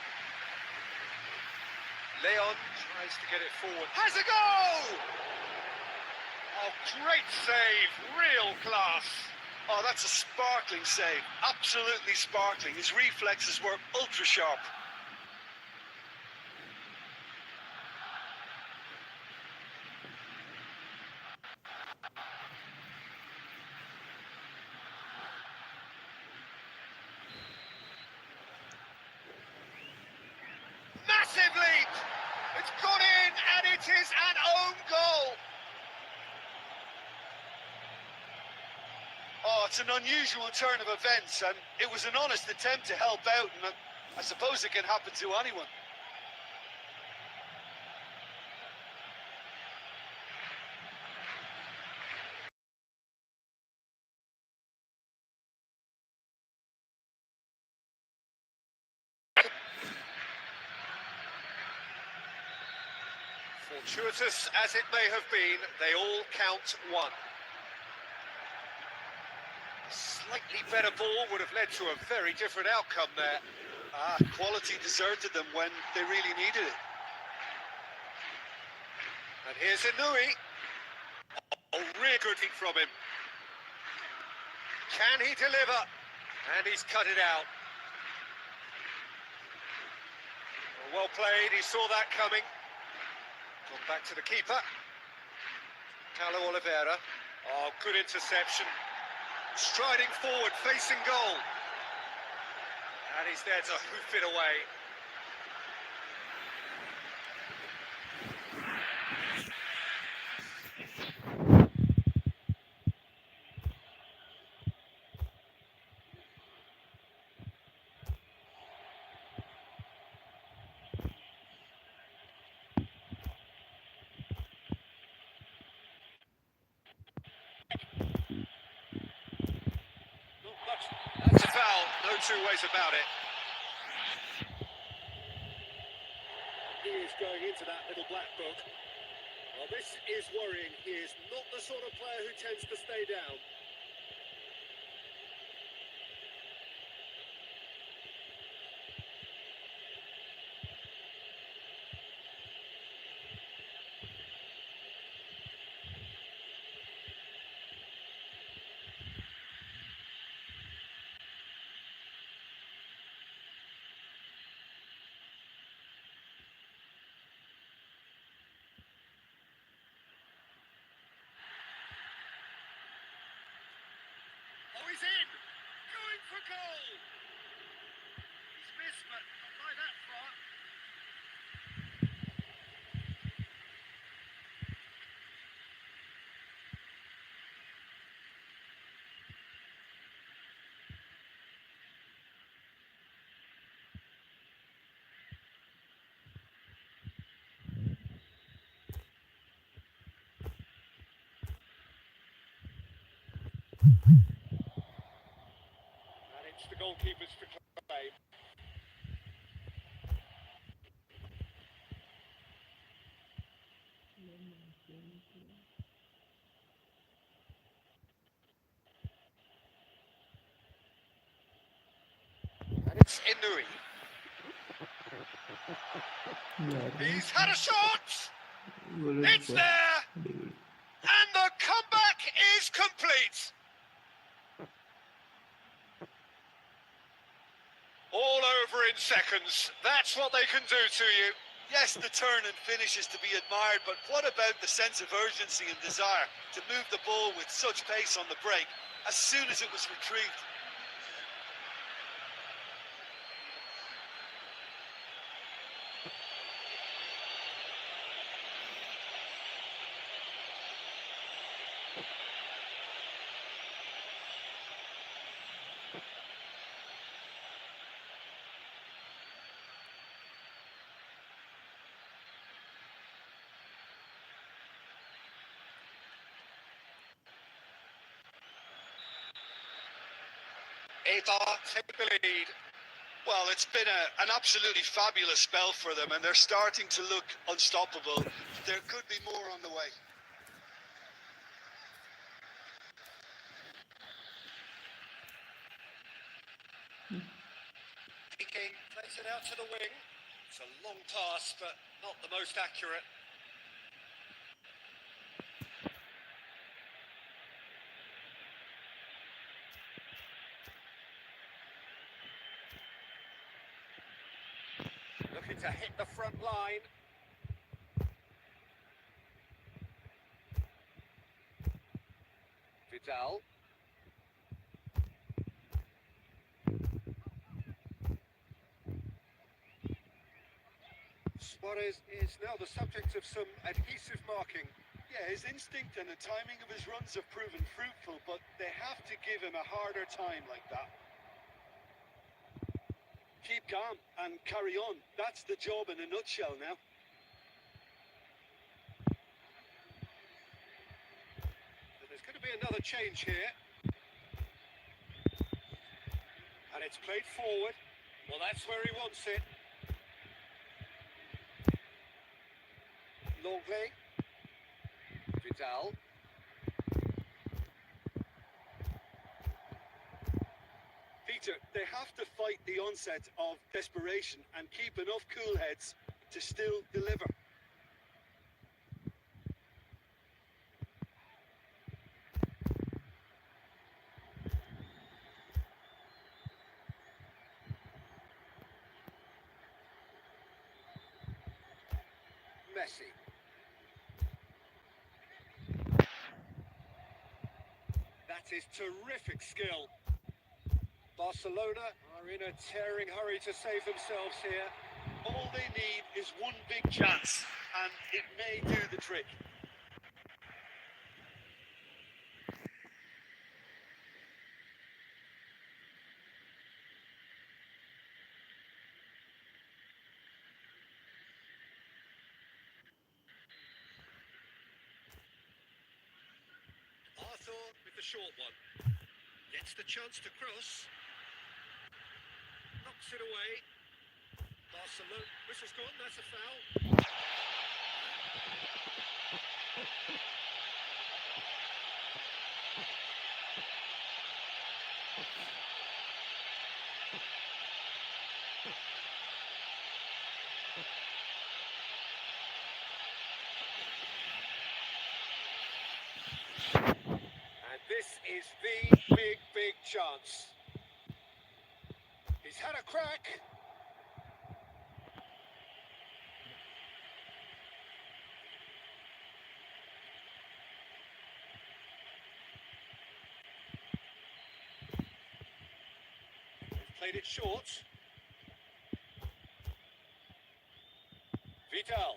Leon tries to get it forward. Has a goal! Oh, great save. Real class. Oh, that's a sparkling save. Absolutely sparkling. His reflexes were ultra sharp. Massive leap! It's gone in and it is an own goal! Oh, it's an unusual turn of events, and it was an honest attempt to help out, and I suppose it can happen to anyone. Fortuitous as it may have been, they all count one. A slightly better ball would have led to a very different outcome there. Quality deserted them when they really needed it. And here's Inui. Oh, real good hit from him. Can he deliver? And he's cut it out. Well played, he saw that coming. Gone back to the keeper. Oliveira. Oh, good interception. Striding forward, facing goal. And he's there to hoof it away. That's a foul, no two ways about it. He is going into that little black book. Well, this is worrying. He is not the sort of player who tends to stay down. Oh, he's in! Going for goal! He's missed, but not by that far. And it's the goalkeepers to claim. And it's Inuri. He's had a shot! It's there! And the comeback is complete! All over in seconds. That's what they can do to you. Yes, the turn and finish is to be admired, but what about the sense of urgency and desire to move the ball with such pace on the break as soon as it was retrieved? Eda take the lead. Well, it's been an absolutely fabulous spell for them, and they're starting to look unstoppable. There could be more on the way. King plays it out to the wing. It's a long pass, but not the most accurate. Looking to hit the front line. Vidal. Suarez is now the subject of some adhesive marking. Yeah, his instinct and the timing of his runs have proven fruitful, but they have to give him a harder time like that. Keep calm and carry on. That's the job in a nutshell now. So there's going to be another change here. And it's played forward. Well, that's where he wants it. ḻı̈ɣ̀yă̌. Vidal. Peter, they have to fight the onset of desperation and keep enough cool heads to still deliver. Messi. That is terrific skill. Barcelona are in a tearing hurry to save themselves here. All they need is one big chance, and it may do the trick. Arthur with the short one. Gets the chance to cross. Knocks it away. Barcelona. Whistle's gone, that's a foul. And this is the big chance. He's had a crack. Played it short. Vidal.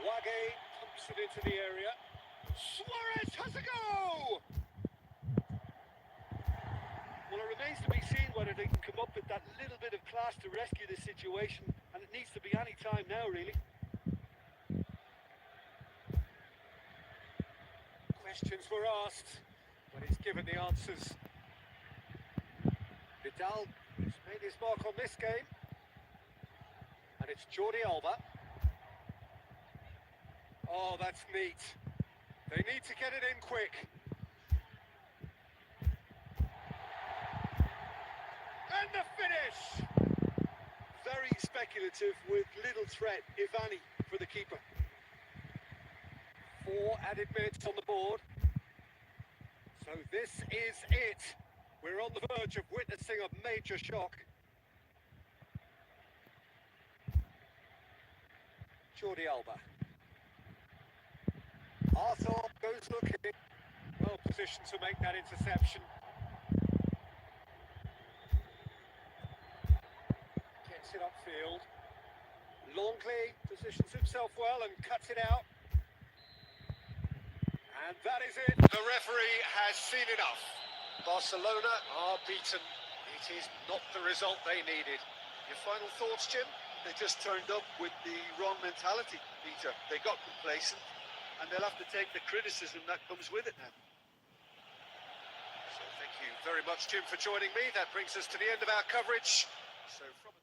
ᴜᴜ pumps it into the area. Suarez has a go! Well, it remains to be seen whether they can come up with that little bit of class to rescue this situation, and it needs to be any time now, really. Questions were asked, but he's given the answers. Vidal has made his mark on this game. And it's ᴅᴏ宜. Oh, that's neat. They need to get it in quick. And the finish! Very speculative with little threat, if any, for the keeper. 4 added minutes on the board. So this is it. We're on the verge of witnessing a major shock. ᴅᴏ宜. Arthur goes looking. Well positioned to make that interception. Gets it upfield. ḻᴜyᴢ positions himself well and cuts it out. And that is it. The referee has seen enough. Barcelona are beaten. It is not the result they needed. Your final thoughts, Jim? They just turned up with the wrong mentality, Peter. They got complacent, and they'll have to take the criticism that comes with it now. So thank you very much, Jim, for joining me. That brings us to the end of our coverage. So from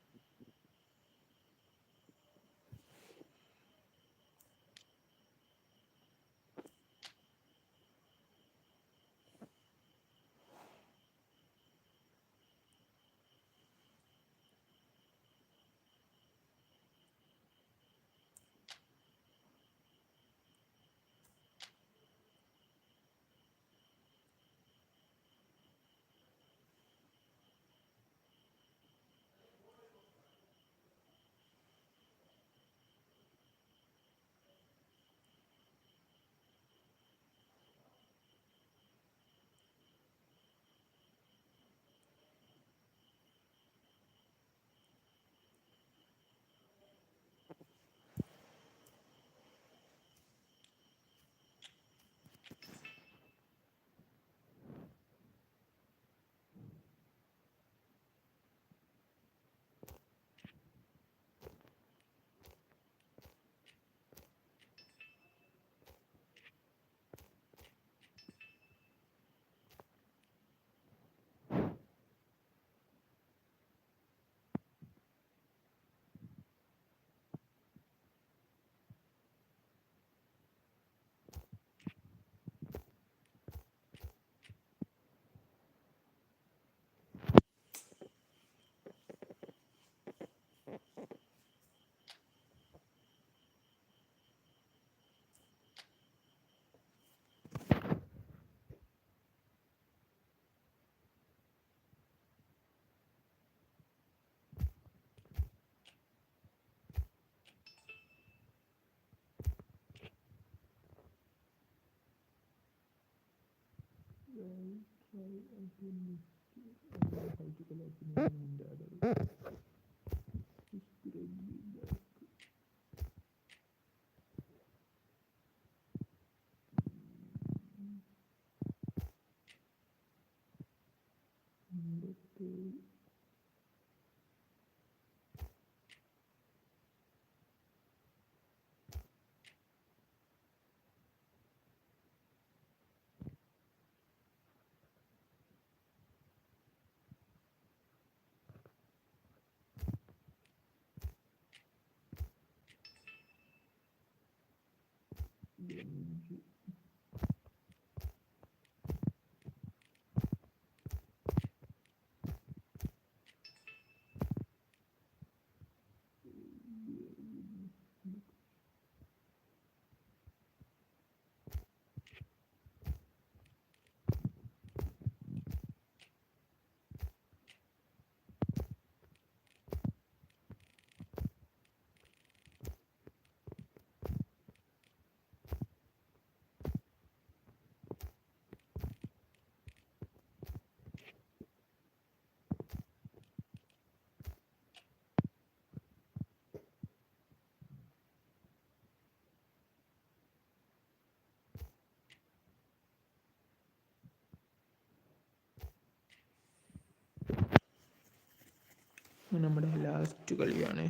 നമ്മുടെ last കളിയാണ്.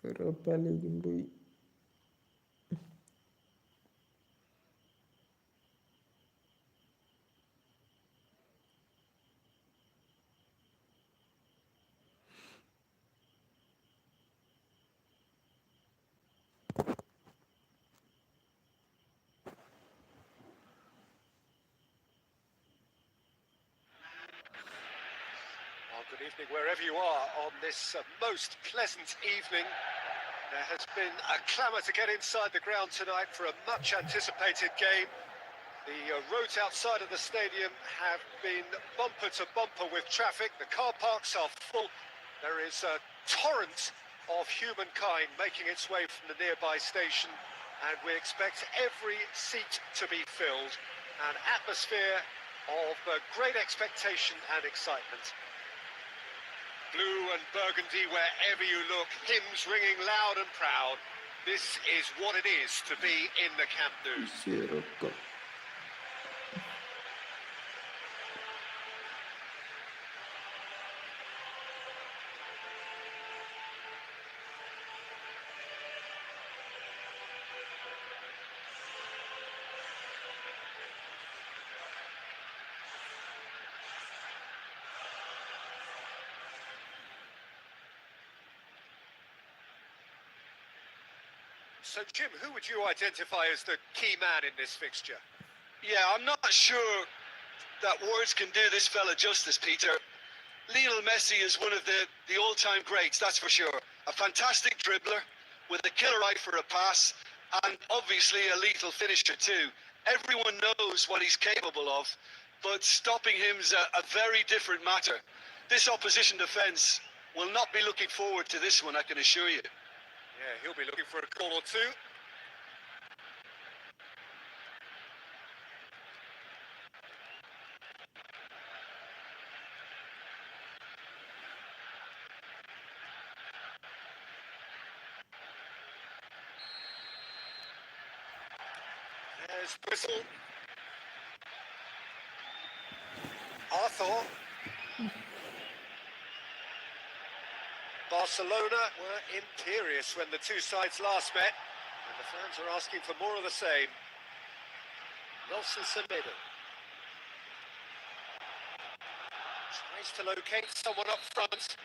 Europa ലീഗും പോയി. Good evening wherever you are on this most pleasant evening. There has been a clamour to get inside the ground tonight for a much anticipated game. The roads outside of the stadium have been bumper to bumper with traffic. The car parks are full. There is a torrent of humankind making its way from the nearby station, and we expect every seat to be filled. An atmosphere of great expectation and excitement. Blue and burgundy wherever you look, hymns ringing loud and proud. This is what it is to be in the Camp Nou. So, Jim, who would you identify as the key man in this fixture? Yeah, I'm not sure that words can do this fella justice, Peter. Lionel Messi is one of the all-time greats, that's for sure. A fantastic dribbler with a killer eye for a pass, and obviously a lethal finisher too. Everyone knows what he's capable of, but stopping him is a very different matter. This opposition defence will not be looking forward to this one, I can assure you. Yeah, he'll be looking for a goal or two. There's the whistle. Arthur. Barcelona were imperious when the two sides last met, and the fans are asking for more of the same. ᴅᴏᴏᴛᴜ tries to locate someone up front,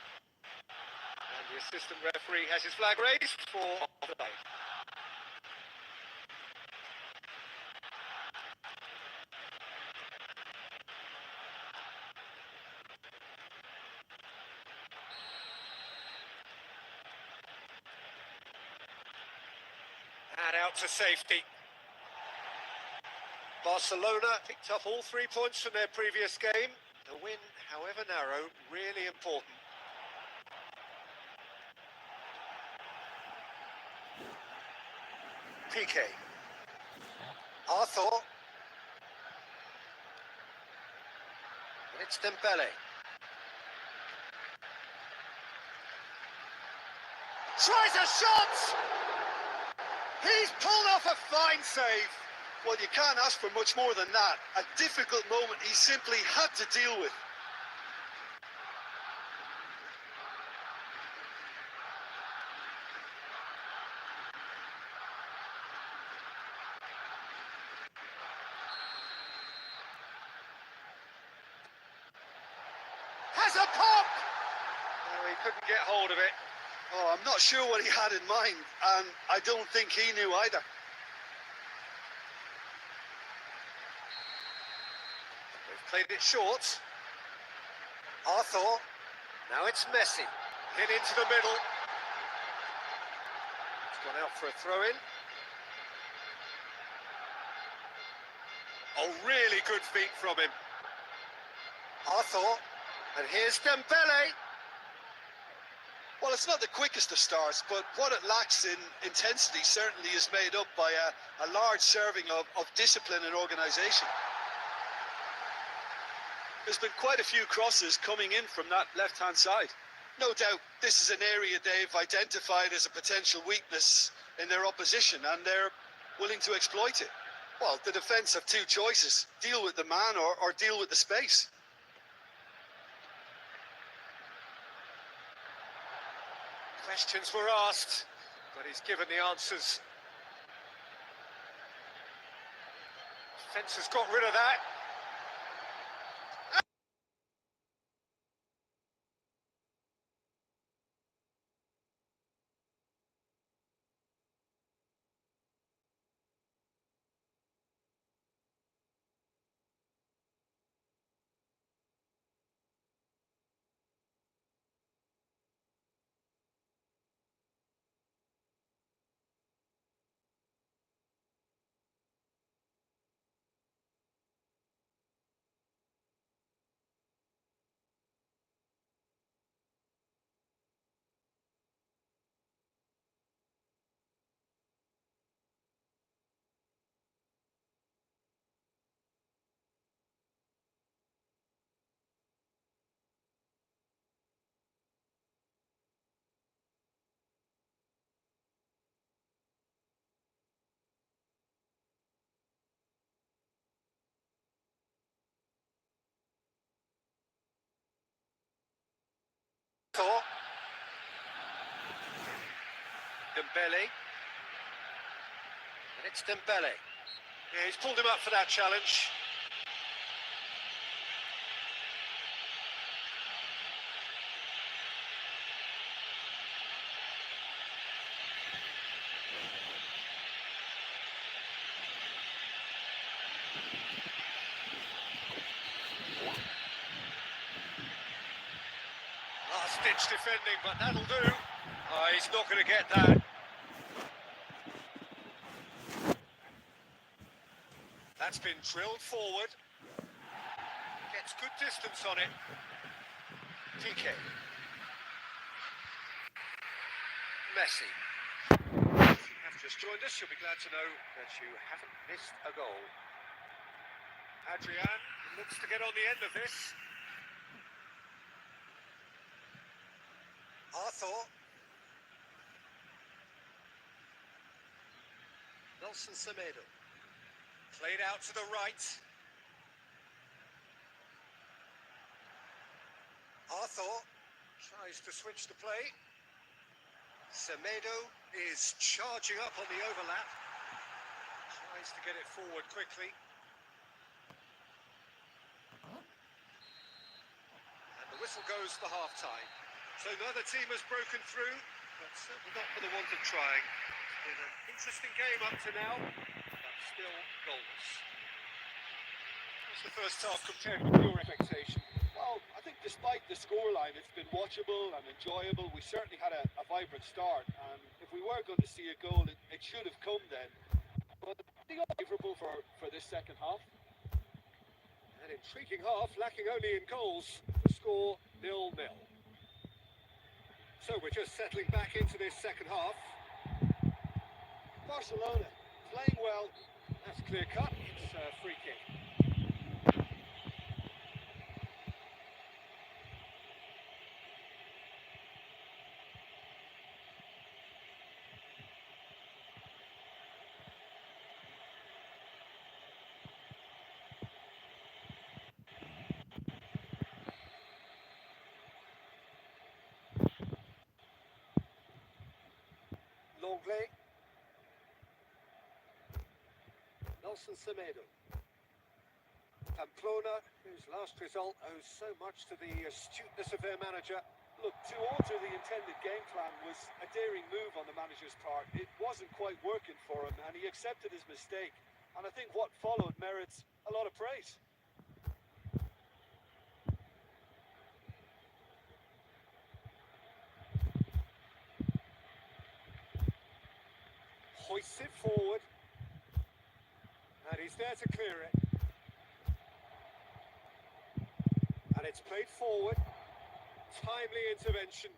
and the assistant referee has his flag raised for offside. And out to safety. Barcelona picked up all 3 points from their previous game. The win, however narrow, really important. Piqué. Arthur. And it's Dembele. Tries a shot! He's pulled off a fine save. Well, you can't ask for much more than that. A difficult moment he simply had to deal with. Has a pop! No, he couldn't get hold of it. Oh, I'm not sure what he had in mind, and I don't think he knew either. They've played it short. Arthur. Now it's Messi. Hit into the middle. It's gone out for a throw-in. Oh, really good feet from him. Arthur. And here's Dembele. Well, it's not the quickest of starts, but what it lacks in intensity certainly is made up by a large serving of discipline and organisation. There's been quite a few crosses coming in from that left-hand side. No doubt this is an area they've identified as a potential weakness in their opposition, and they're willing to exploit it. Well, the defence have two choices: deal with the man or deal with the space. Questions were asked, but he's given the answers. Defence has got rid of that. Arthur. Dembele. And it's Dembele. Yeah, he's pulled him up for that challenge. Last-ditch defending, but that'll do. Oh, he's not going to get that. That's been drilled forward. Gets good distance on it. DK. Messi. If you have just joined us, you'll be glad to know that you haven't missed a goal. Adrian looks to get on the end of this. Arthur. ᴩᴜᴛᴜ. Played out to the right. Arthur tries to switch the play. Semedo is charging up on the overlap. Tries to get it forward quickly. And the whistle goes for half-time. So neither team has broken through, but certainly not for the want of trying. It's been an interesting game up to now, but still goalless. What's the first half compared with your expectation? Well, I think despite the scoreline, it's been watchable and enjoyable. We certainly had a vibrant start, and if we were going to see a goal, it should have come then. But I think it's favourable for this second half. An intriguing half, lacking only in goals. The score 0-0. So we're just settling back into this second half. Barcelona playing well. That's clear cut. It's a free kick. Longley. ᴩᴜᴛᴜ. Pamplona, whose last result owes so much to the astuteness of their manager. Look, to alter the intended game plan was a daring move on the manager's part. It wasn't quite working for him, and he accepted his mistake. And I think what followed merits a lot of praise. Hoists it forward. And he's there to clear it. And it's played forward. Timely intervention.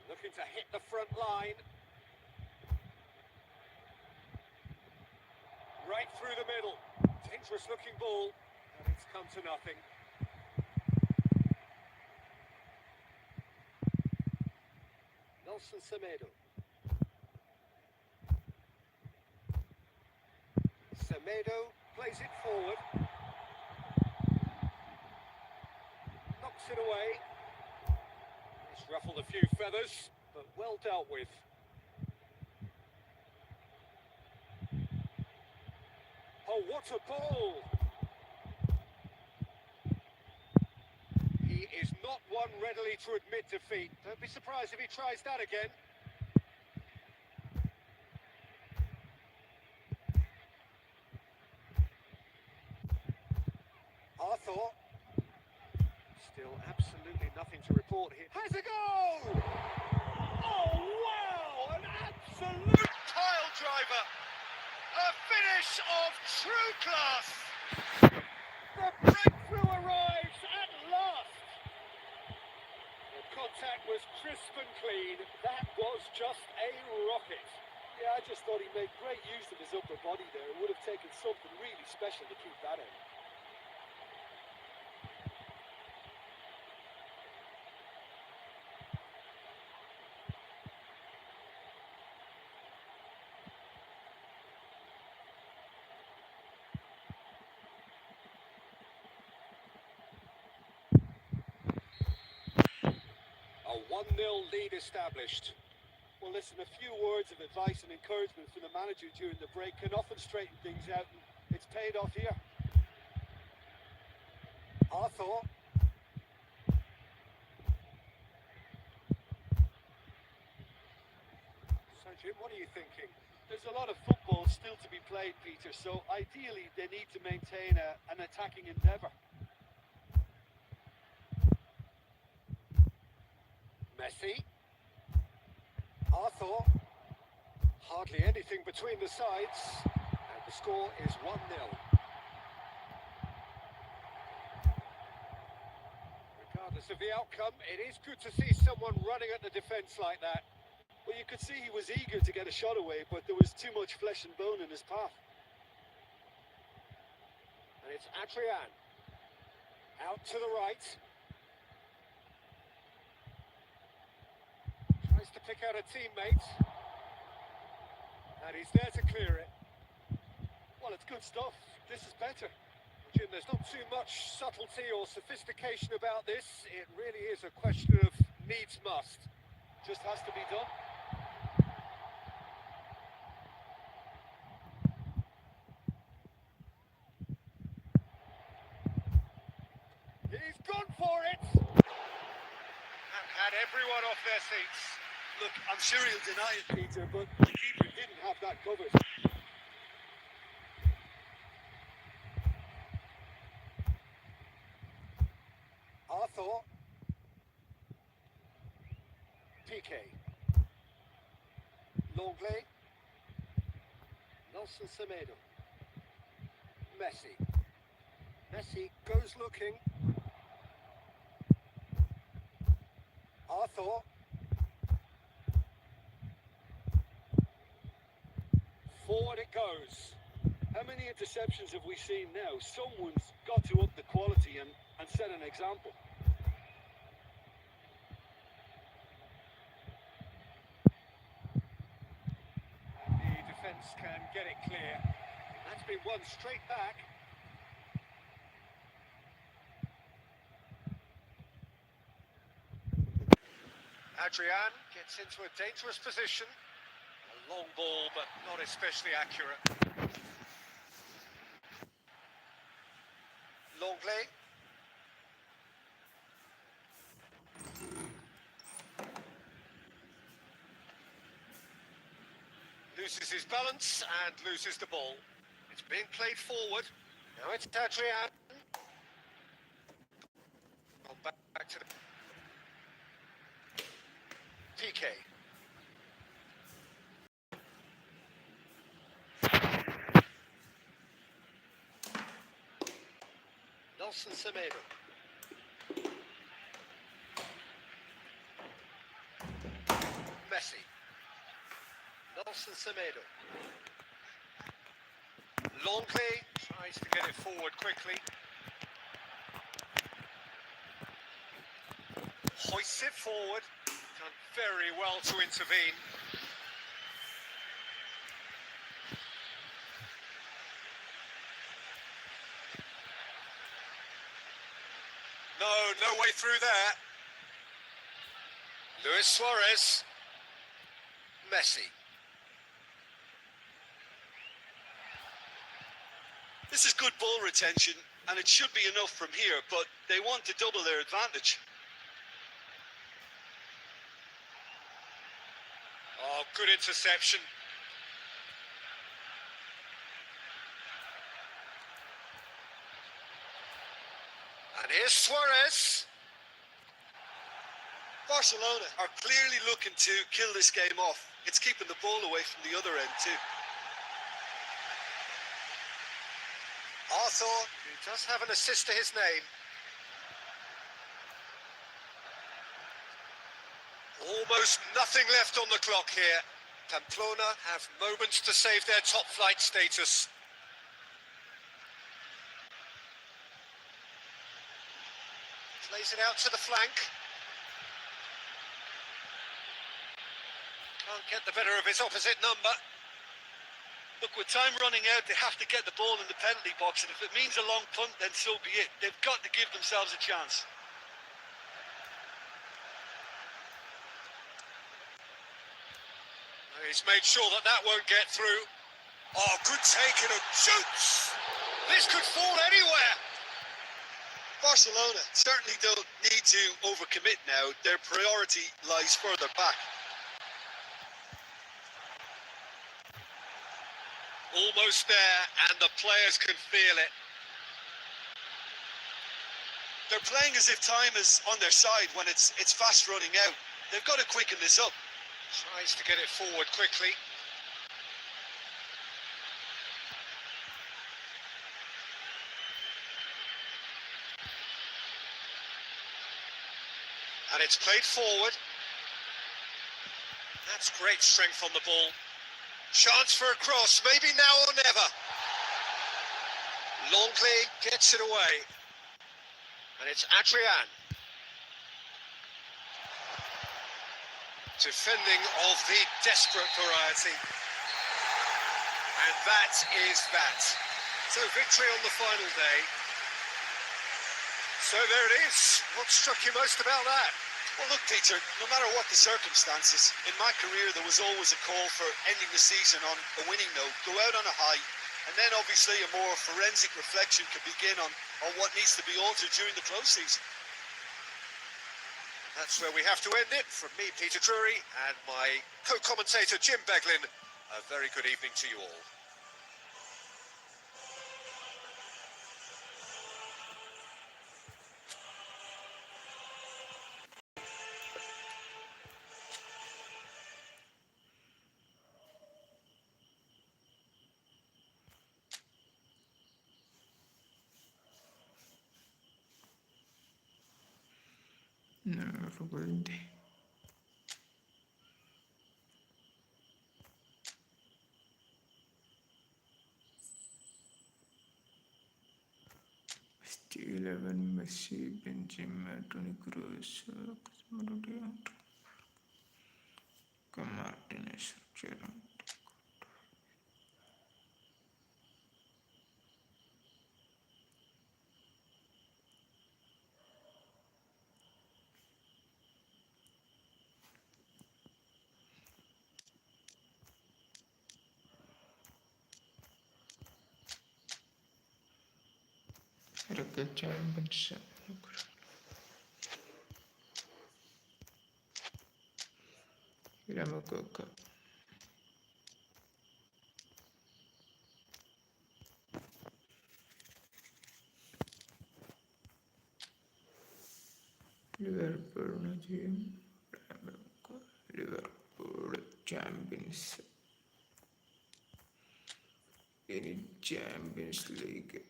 Looking to hit the front line. Right through the middle. Dangerous looking ball. And it's come to nothing. ᴩᴜᴛᴜ. Semedo plays it forward. Knocks it away. It's ruffled a few feathers, but well dealt with. Oh, what a ball! He is not one readily to admit defeat. Don't be surprised if he tries that again. Arthur. Still absolutely nothing to report here. Has a goal! Oh, wow! An absolute pile driver! A finish of true class! The breakthrough arrives at last! The contact was crisp and clean. That was just a rocket. Yeah, I just thought he made great use of his upper body there. It would have taken something really special to keep that in. 1-0 lead established. Well, listen, a few words of advice and encouragement from the manager during the break can often straighten things out, and it's paid off here. Arthur. So, Jim, what are you thinking? There's a lot of football still to be played, Peter, so ideally they need to maintain an attacking endeavour. Messi. Arthur. Hardly anything between the sides, and the score is 1-0. Regardless of the outcome, it is good to see someone running at the defence like that. Well, you could see he was eager to get a shot away, but there was too much flesh and bone in his path. And it's ᴑᴜ. Out to the right. Tries to pick out a teammate. And he's there to clear it. Well, it's good stuff. This is better. Jim, there's not too much subtlety or sophistication about this. It really is a question of needs must. Just has to be done. He's gone for it! And had everyone off their seats. Look, I'm sure he'll deny it, Peter, but the keeper didn't have that covered. Arthur. Piqué. ᴜᴜ. ᴜᴜᴜᴜ. Messi. Messi goes looking. Arthur. Forward it goes. How many interceptions have we seen now? Someone's got to up the quality and set an example. And the defence can get it clear. That's been won straight back. ᴑᴜ gets into a dangerous position. A long ball, but not especially accurate. ᴜᴜ. Loses his balance and loses the ball. It's being played forward. Now it's ᴑᴜ. Back to the Piqué. ᴜᴜᴜᴜ. Messi. ᴜᴜᴜᴜ. ᴜᴜ tries to get it forward quickly. Hoists it forward. Done very well to intervene. No way through there. Luis Suarez. Messi. This is good ball retention, and it should be enough from here, but they want to double their advantage. Oh, good interception. And here's Suarez. Barcelona are clearly looking to kill this game off. It's keeping the ball away from the other end too. Arthur, who does have an assist to his name. Almost nothing left on the clock here. Pamplona have moments to save their top flight status. Plays it out to the flank. Can't get the better of his opposite number. Look, with time running out, they have to get the ball in the penalty box, and if it means a long punt, then so be it. They've got to give themselves a chance. He's made sure that that won't get through. Oh, good take and a shoots! This could fall anywhere! Barcelona certainly don't need to overcommit now. Their priority lies further back. Almost there, and the players can feel it. They're playing as if time is on their side when it's fast running out. They've got to quicken this up. Tries to get it forward quickly. And it's played forward. That's great strength on the ball. Chance for a cross, maybe now or never. ḻᴜyᴜ gets it away. And it's ᴜᴏᴜ. Defending of the desperate variety. And that is that. So victory on the final day. So there it is. What struck you most about that? Well, look, Peter, no matter what the circumstances, in my career there was always a call for ending the season on a winning note, go out on a high, and then obviously a more forensic reflection can begin on what needs to be altered during the close season. That's where we have to end it. From me, Peter Drury, and my co-commentator, ᴅᴏ宜ᴛ, a very good evening to you all. ᴜᴜᴜ. ജ11 Messi, Benzema, Toni Kroos, Martinez, Gerrard. ᴜᴜᴜ. ᴜᴜᴜ. Liverpool Champions in Champions League.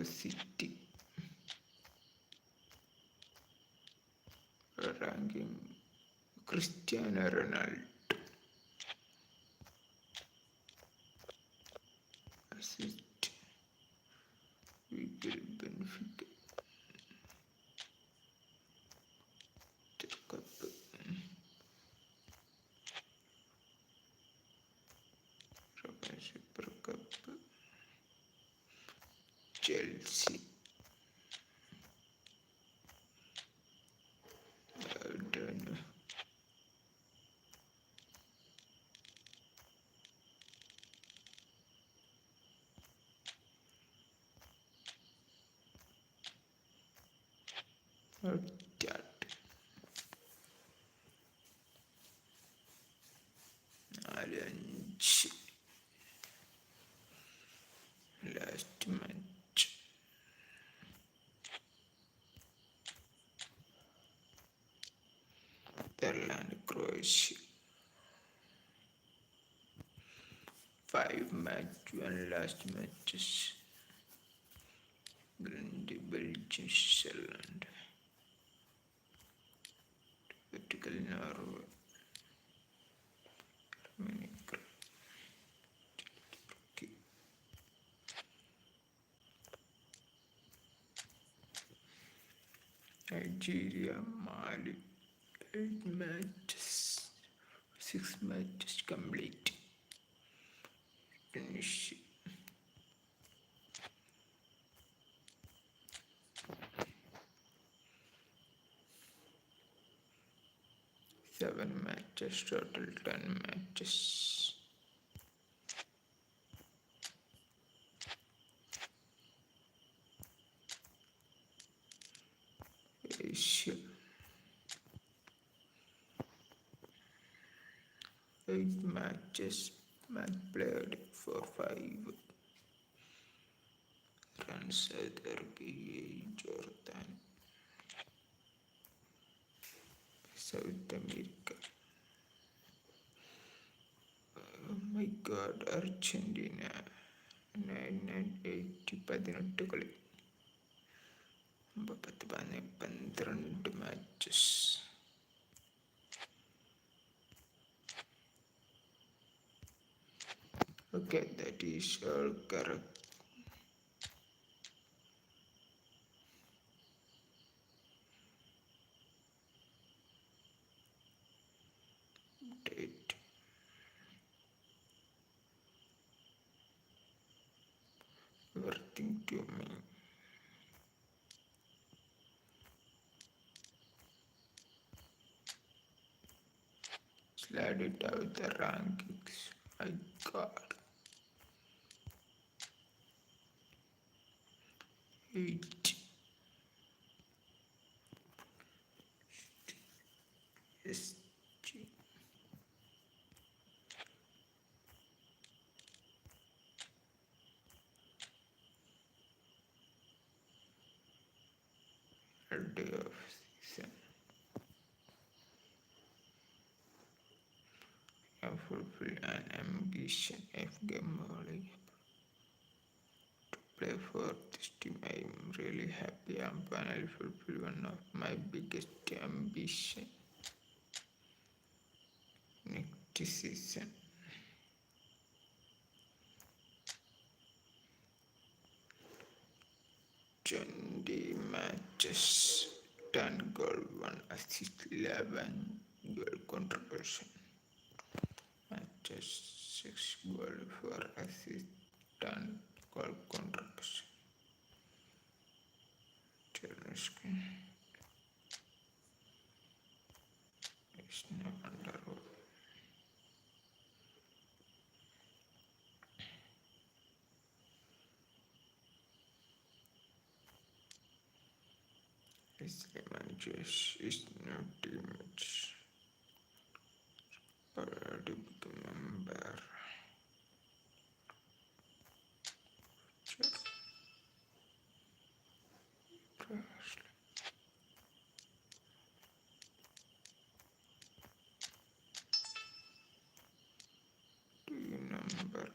City ranking Cristiano Ronaldo. Assist Miguel Benfica. Cup. Super Cup. Chelsea. Done. That. Orange. Last match. Netherlands, Croatia. 5 match, 1 last matches. England, Belgium, Switzerland. Portugal, Norway. Germany, Nigeria, Mali. 8 matches, 6 matches complete. Tunisia. Seven matches. matches, total 10 matches. Asia. 8 matches, match played for 5 runs. Turkey, Jordan, South America. Oh my god, Argentina 9-9-8 18 കളി 12 matches. Okay, that is all correct. Date. Everything to me. Slide it out the rankings. My god. 8. SG. Day of season. I fulfill an ambition of ⴅᴏᴏᴛ to play for this team. I am really happy I finally fulfilled one of my biggest ambition next season. 20 matches, 10 goals, 1 assist, 11 goal contribution. Matches, 6 goals, 4 assists, 10 goal contribution. Chernisky. It's no wonder. ᴜᴏᴜᴛ is no teammates. Already become member. Sure. Number.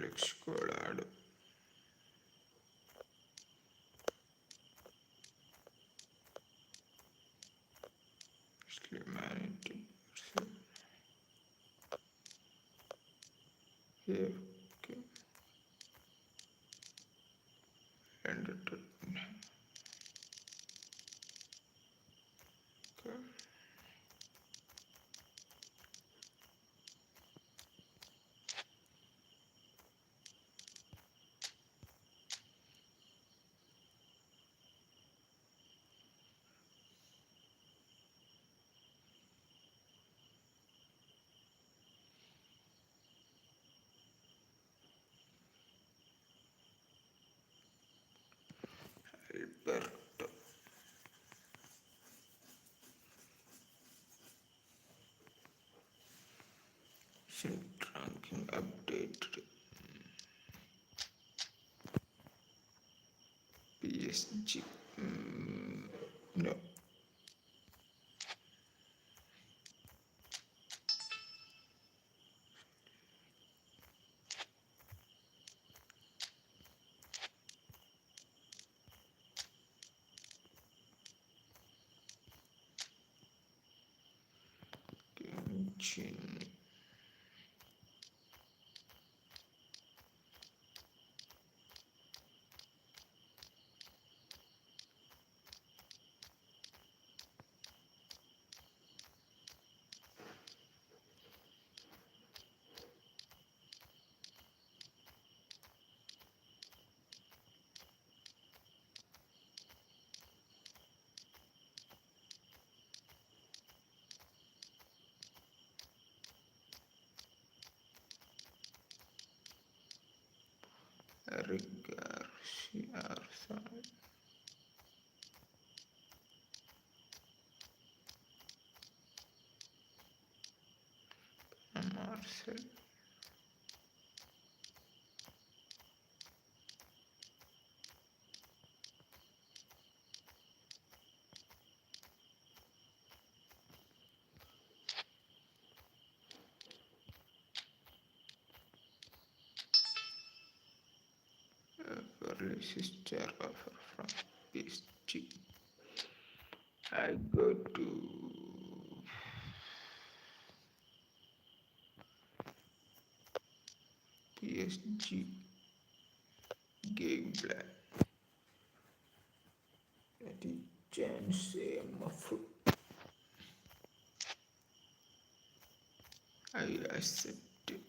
ᴜᴏᴜᴛᴜ. Humanity. Here. Okay. And okay. Alberto. Ranking updated. PSG. No. Chin. ᴜᴜᴜ Marcel early sister offer from PSG. I go to PSG gameplay. That is ᴩᴜᴜ. I accept it.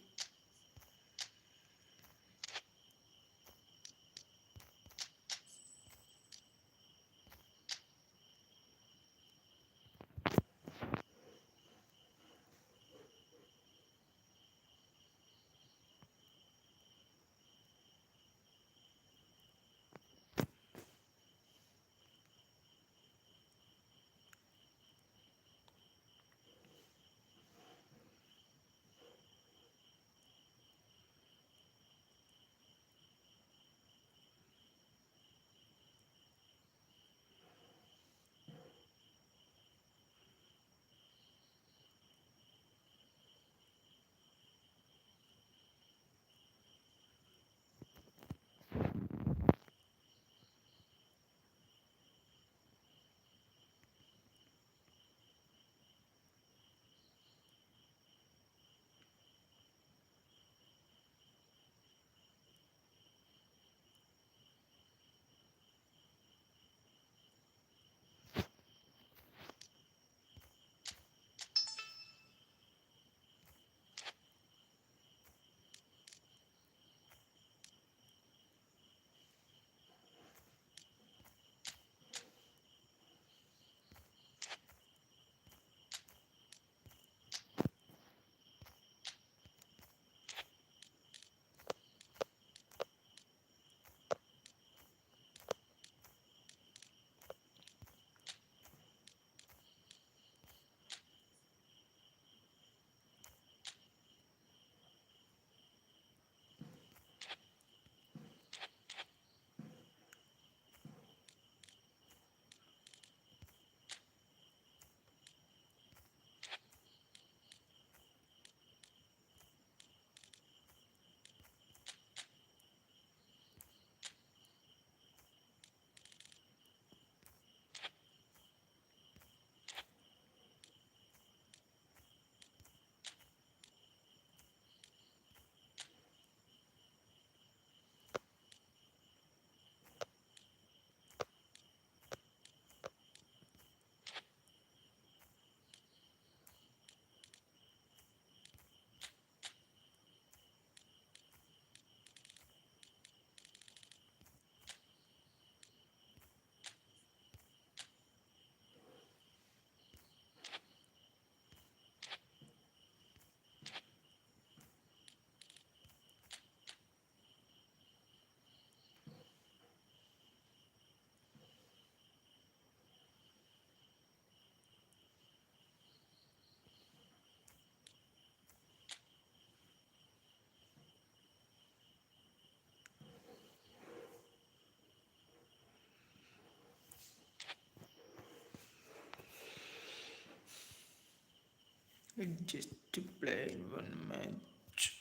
Just to play in one match.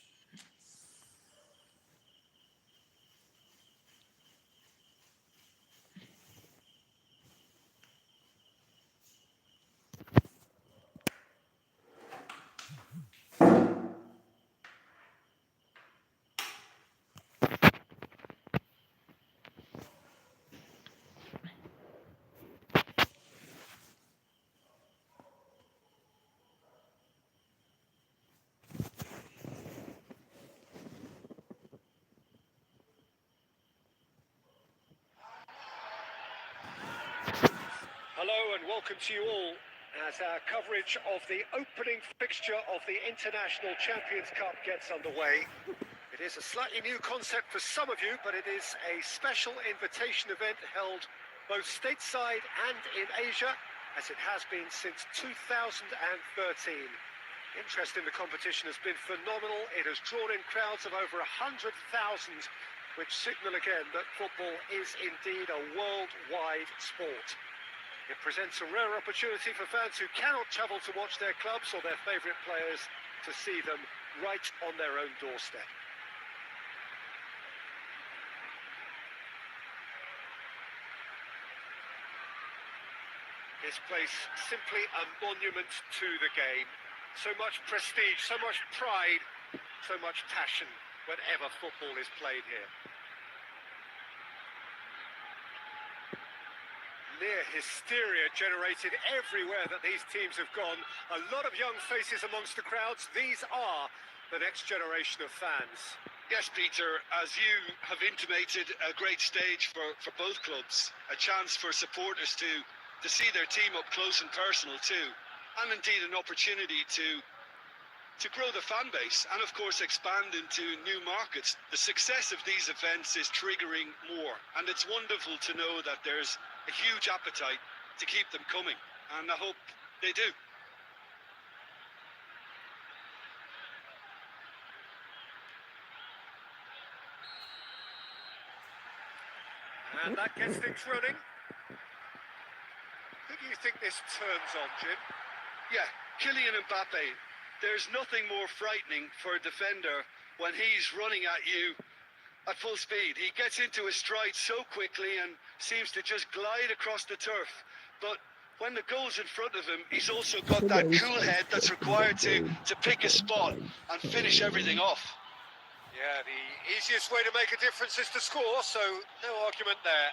Hello and welcome to you all as our coverage of the opening fixture of the International Champions Cup gets underway. It is a slightly new concept for some of you, but it is a special invitation event held both stateside and in Asia, as it has been since 2013. Interest in the competition has been phenomenal. It has drawn in crowds of over 100,000, which signal again that football is indeed a worldwide sport. It presents a rare opportunity for fans who cannot travel to watch their clubs or their favourite players to see them right on their own doorstep. This place simply a monument to the game. So much prestige, so much pride, so much passion whenever football is played here. Near hysteria generated everywhere that these teams have gone. A lot of young faces amongst the crowds. These are the next generation of fans. Yes, Peter, as you have intimated, a great stage for both clubs. A chance for supporters to see their team up close and personal too. And indeed an opportunity to grow the fan base and of course expand into new markets. The success of these events is triggering more, and it's wonderful to know that there's a huge appetite to keep them coming, and I hope they do. And that gets things running. Who do you think this turns on, Jim? Yeah, Kylian Mbappe. There's nothing more frightening for a defender when he's running at you at full speed. He gets into his stride so quickly and seems to just glide across the turf. But when the goal's in front of him, he's also got that cool head that's required to pick a spot and finish everything off. Yeah, the easiest way to make a difference is to score, so no argument there.